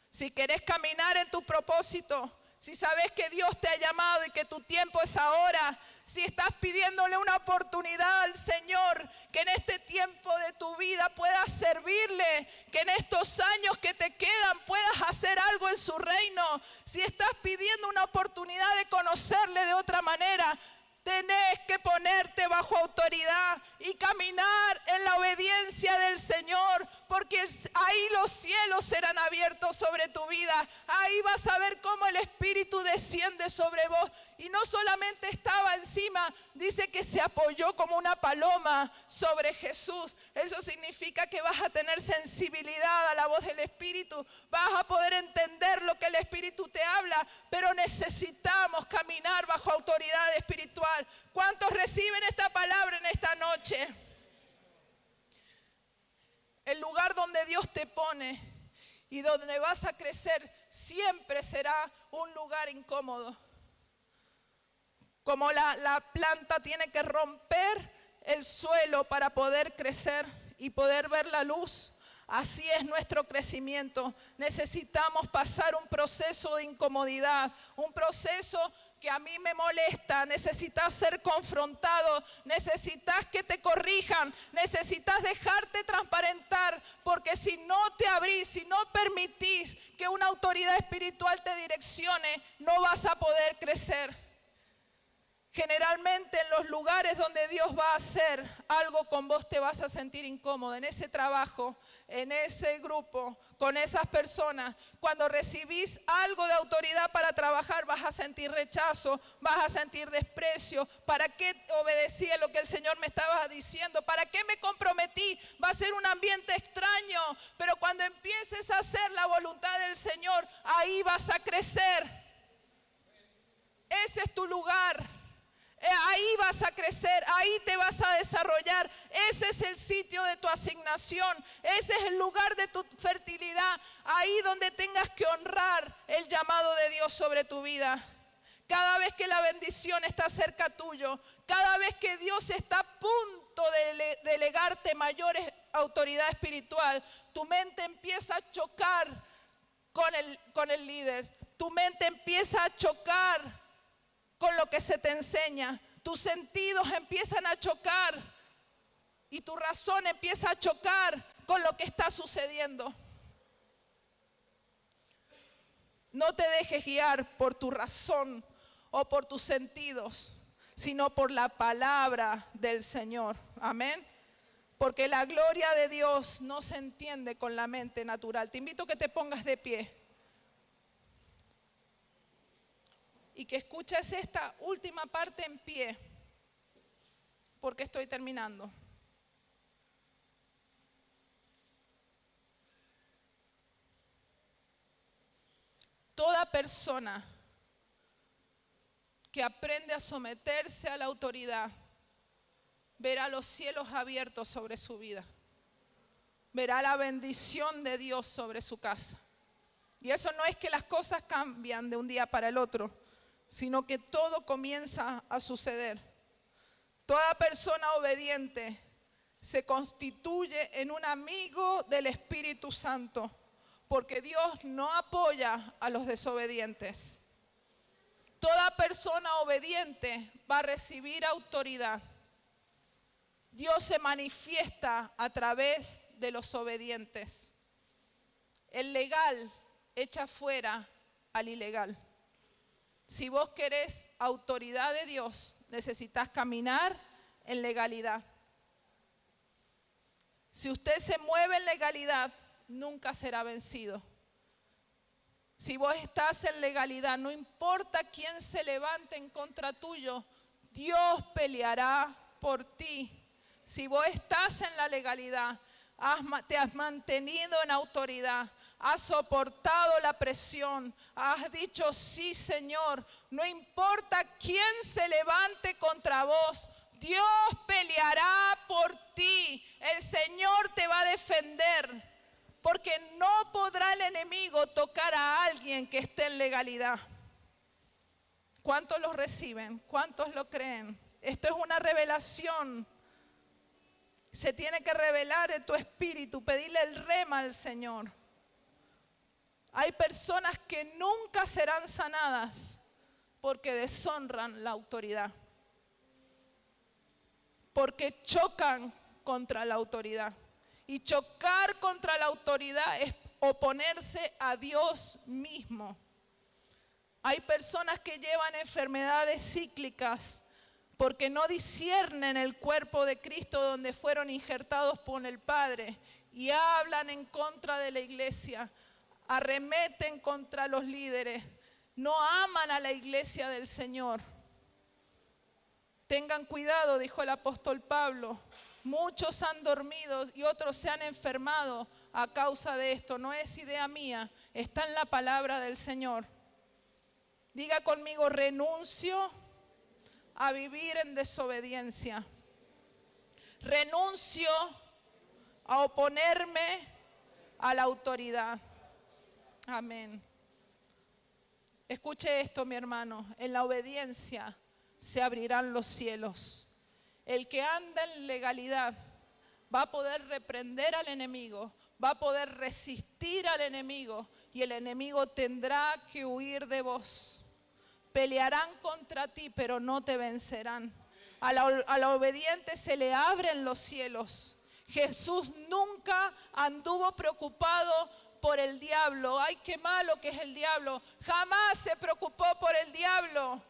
si querés caminar en tu propósito, si sabes que Dios te ha llamado y que tu tiempo es ahora, si estás pidiéndole una oportunidad al Señor, que en este tiempo de tu vida puedas servirle, que en estos años que te quedan puedas hacer algo en su reino, si estás pidiendo una oportunidad de conocerle de otra manera, tenés que ponerte bajo autoridad y caminar en la obediencia del Señor, porque ahí los cielos serán abiertos sobre tu vida. Ahí vas a ver cómo el Espíritu desciende sobre vos. Y no solamente estaba encima, dice que se apoyó como una paloma sobre Jesús. Eso significa que vas a tener sensibilidad a la voz del Espíritu, vas a poder entender lo que el Espíritu te habla, pero necesitamos caminar bajo autoridad espiritual. ¿Cuántos reciben esta palabra en esta noche? El lugar donde Dios te pone y donde vas a crecer siempre será un lugar incómodo. Como la planta tiene que romper el suelo para poder crecer y poder ver la luz, así es nuestro crecimiento. Necesitamos pasar un proceso de incomodidad, un proceso que a mí me molesta. Necesitas ser confrontado, necesitas que te corrijan, necesitas dejarte transparentar, porque si no te abrís, si no permitís que una autoridad espiritual te direccione, no vas a poder crecer. Generalmente en los lugares donde Dios va a hacer algo con vos te vas a sentir incómodo, en ese trabajo, en ese grupo, con esas personas. Cuando recibís algo de autoridad para trabajar vas a sentir rechazo, vas a sentir desprecio. ¿Para qué obedecí a lo que el Señor me estaba diciendo? ¿Para qué me comprometí? Va a ser un ambiente extraño, pero cuando empieces a hacer la voluntad del Señor, ahí vas a crecer. Ese es tu lugar. Ahí vas a crecer, ahí te vas a desarrollar. Ese es el sitio de tu asignación, ese es el lugar de tu fertilidad, ahí donde tengas que honrar el llamado de Dios sobre tu vida. Cada vez que la bendición está cerca tuyo, cada vez que Dios está a punto de delegarte mayor autoridad espiritual, tu mente empieza a chocar con el líder, tu mente empieza a chocar con lo que se te enseña, tus sentidos empiezan a chocar y tu razón empieza a chocar con lo que está sucediendo. No te dejes guiar por tu razón o por tus sentidos, sino por la palabra del Señor. Amén. Porque la gloria de Dios no se entiende con la mente natural. Te invito a que te pongas de pie y que escuches esta última parte en pie, porque estoy terminando. Toda persona que aprende a someterse a la autoridad verá los cielos abiertos sobre su vida, verá la bendición de Dios sobre su casa. Y eso no es que las cosas cambian de un día para el otro, sino que todo comienza a suceder. Toda persona obediente se constituye en un amigo del Espíritu Santo, porque Dios no apoya a los desobedientes. Toda persona obediente va a recibir autoridad. Dios se manifiesta a través de los obedientes. El legal echa fuera al ilegal. Si vos querés autoridad de Dios, necesitas caminar en legalidad. Si usted se mueve en legalidad, nunca será vencido. Si vos estás en legalidad, no importa quién se levante en contra tuyo, Dios peleará por ti. Si vos estás en la legalidad, te has mantenido en autoridad, has soportado la presión, has dicho sí, Señor, no importa quién se levante contra vos, Dios peleará por ti, el Señor te va a defender, porque no podrá el enemigo tocar a alguien que esté en legalidad. ¿Cuántos lo reciben? ¿Cuántos lo creen? Esto es una revelación. Se tiene que revelar en tu espíritu, pedirle el rema al Señor. Hay personas que nunca serán sanadas porque deshonran la autoridad, porque chocan contra la autoridad. Y chocar contra la autoridad es oponerse a Dios mismo. Hay personas que llevan enfermedades cíclicas porque no disciernen el cuerpo de Cristo donde fueron injertados por el Padre y hablan en contra de la iglesia, arremeten contra los líderes, no aman a la iglesia del Señor. Tengan cuidado, dijo el apóstol Pablo. Muchos han dormido y otros se han enfermado a causa de esto. No es idea mía, está en la palabra del Señor. Diga conmigo, renuncio a vivir en desobediencia. Renuncio a oponerme a la autoridad. Amén. Escuche esto, mi hermano. En la obediencia se abrirán los cielos. El que anda en legalidad va a poder reprender al enemigo, va a poder resistir al enemigo y el enemigo tendrá que huir de vos. Pelearán contra ti, pero no te vencerán. A la obediente se le abren los cielos. Jesús nunca anduvo preocupado por el diablo. Ay, qué malo que es el diablo. Jamás se preocupó por el diablo.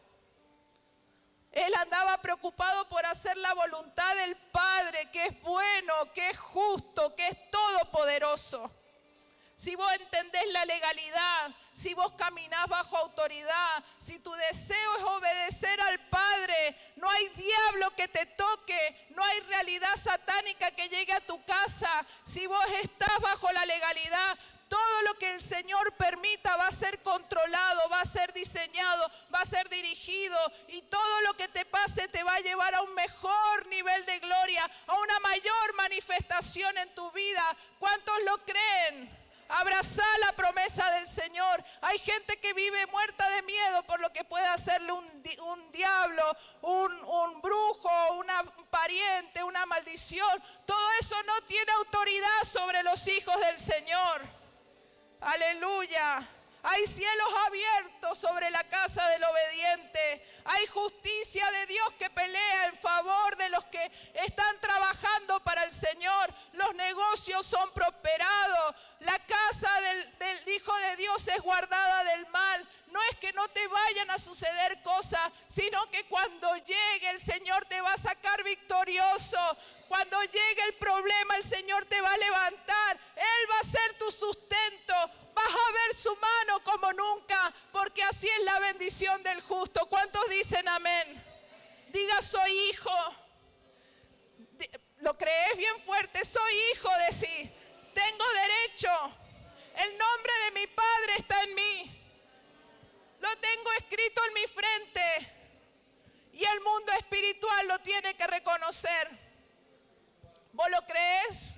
Él andaba preocupado por hacer la voluntad del Padre, que es bueno, que es justo, que es todopoderoso. Si vos entendés la legalidad, si vos caminás bajo autoridad, si tu deseo es obedecer al Padre, no hay diablo que te toque, no hay realidad satánica que llegue a tu casa. Si vos estás bajo la legalidad, todo lo que el Señor permita va a ser controlado, va a ser diseñado, va a ser dirigido y todo lo que te pase te va a llevar a un mejor nivel de gloria, a una mayor manifestación en tu vida. ¿Cuántos lo creen? Abrazá la promesa del Señor. Hay gente que vive muerta de miedo por lo que puede hacerle un diablo, un brujo, un pariente, una maldición. Todo eso no tiene autoridad sobre los hijos del Señor. Aleluya. Hay cielos abiertos sobre la casa del obediente. Hay justicia de Dios que pelea en favor de los que están trabajando para el Señor. Los negocios son prosperados. La casa del Hijo de Dios es guardada del mal. No es que no te vayan a suceder cosas, sino que cuando llegue el Señor te va a sacar victorioso. Cuando llegue el problema, el Señor te va a levantar. Él va a ser tu sustento. Vas a ver su mano como nunca, porque así es la bendición del justo. ¿Cuántos dicen amén? Diga, soy hijo. ¿Lo crees bien fuerte? Soy hijo de sí. Tengo derecho. El nombre de mi Padre está en mí. Lo tengo escrito en mi frente. Y el mundo espiritual lo tiene que reconocer. ¿Vos lo crees?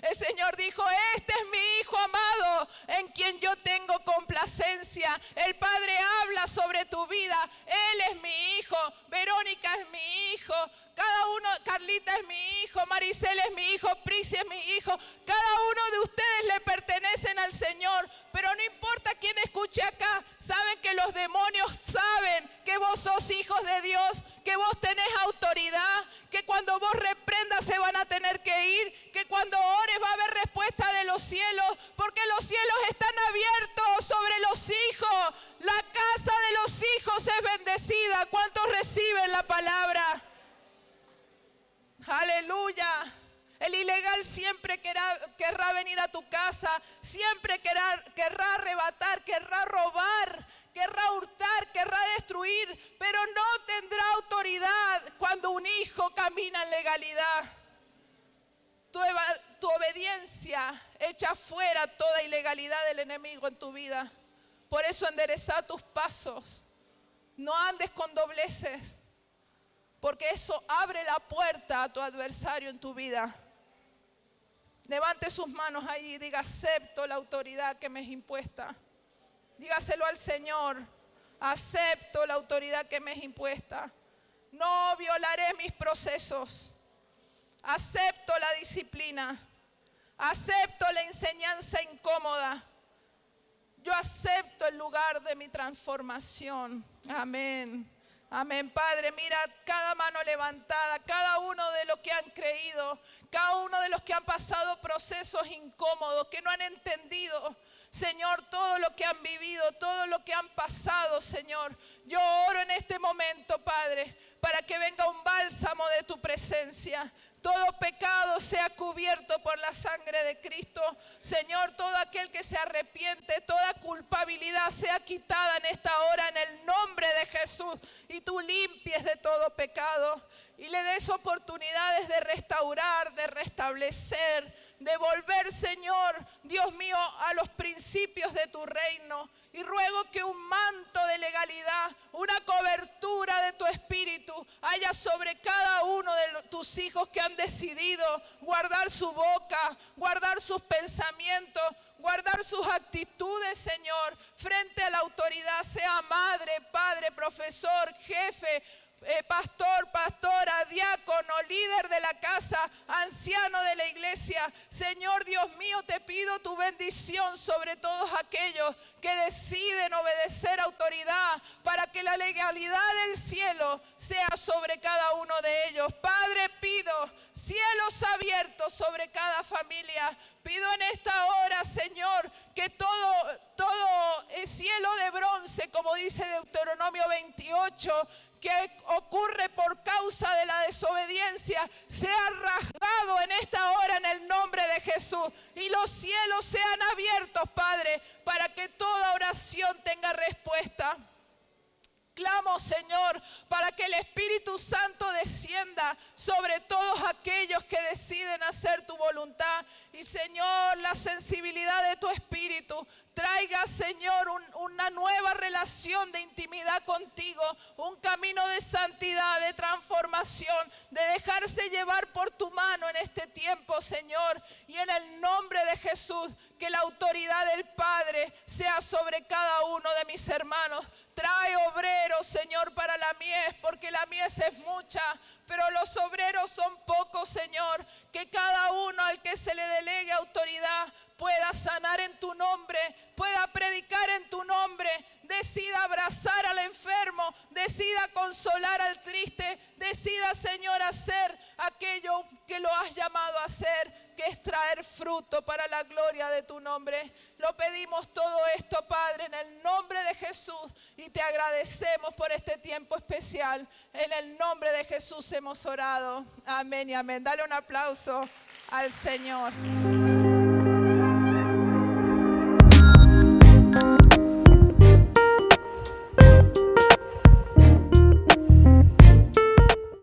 El Señor dijo, este es mi Hijo amado en quien yo tengo complacencia. El Padre habla sobre tu vida. Él es mi hijo, Verónica es mi hijo, cada uno, Carlita es mi hijo, Maricel es mi hijo, Prisi es mi hijo. Cada uno de ustedes le pertenecen al Señor, pero no importa quién escuche acá, saben que los demonios saben que vos sos hijos de Dios, que vos tenés autoridad, que cuando vos reprendas se van a tener que ir, que cuando ores va a haber respuesta de los cielos, porque los cielos están abiertos sobre los hijos. La casa de los hijos es bendecida. ¿Cuántos reciben la palabra? Aleluya. El ilegal siempre querrá venir a tu casa, siempre querrá arrebatar, querrá robar, querrá hurtar, querrá destruir, pero no tendrá autoridad cuando un hijo camina en legalidad, tu obediencia echa fuera toda ilegalidad del enemigo en tu vida. Por eso endereza tus pasos. No andes con dobleces, porque eso abre la puerta a tu adversario en tu vida. Levante sus manos ahí y diga: acepto la autoridad que me es impuesta. Dígaselo al Señor: acepto la autoridad que me es impuesta. No violaré mis procesos. Acepto la disciplina. Acepto la enseñanza incómoda. Yo acepto el lugar de mi transformación. Amén. Amén, Padre. Mira cada mano levantada, cada uno de los que han creído, cada uno de los que han pasado procesos incómodos, que no han entendido, Señor, todo lo que han vivido, todo lo que han pasado, Señor. Yo oro en este momento, Padre, para que venga un bálsamo de tu presencia. Todo pecado sea cubierto por la sangre de Cristo. Señor, todo aquel que se arrepiente, toda culpabilidad sea quitada en esta hora en el nombre de Jesús. Y tú limpies de todo pecado y le des oportunidades de restaurar, de restablecer, de volver, Señor, Dios mío, a los principios de tu reino. Y ruego que un manto de legalidad, una cobertura de tu espíritu haya sobre cada uno de tus hijos que han decidido guardar su boca, guardar sus pensamientos, guardar sus actitudes, Señor, frente a la autoridad, sea madre, padre, profesor, jefe, pastor, pastora, diácono, líder de la casa, anciano de la iglesia. Señor Dios mío, te pido tu bendición sobre todos aquellos que deciden obedecer autoridad, para que la legalidad del cielo sea sobre cada uno de ellos. Padre, pido cielos abiertos sobre cada familia. Pido en esta hora, Señor, que todo es cielo de bronce, como dice Deuteronomio 28, que ocurre por causa de la desobediencia, sea rasgado en esta hora en el nombre de Jesús. Y los cielos sean abiertos, Padre, para que toda oración tenga respuesta. Clamo, Señor, para que el Espíritu Santo descienda sobre todos aquellos que deciden hacer tu voluntad. Y, Señor, la sensibilidad de tu Espíritu traiga, Señor, una nueva relación de intimidad contigo, un camino de santidad, de transformación, de dejarse llevar por tu mano en este tiempo, Señor. Y en el nombre de Jesús, que la autoridad del Padre sea sobre cada uno de mis hermanos. Trae obreros, Señor, para la mies, porque la mies es mucha, pero los obreros son pocos, Señor. Que cada uno al que se le delegue autoridad pueda sanar en tu nombre, pueda predicar en tu nombre, decida abrazar al enfermo, decida consolar al triste, decida, Señor, hacer aquello que lo has llamado a hacer, que es traer fruto para la gloria de tu nombre. Lo pedimos todo esto, Padre, en el nombre de Jesús, y te agradecemos por este tiempo especial. En el nombre de Jesús hemos orado. Amén y amén. Dale un aplauso al Señor.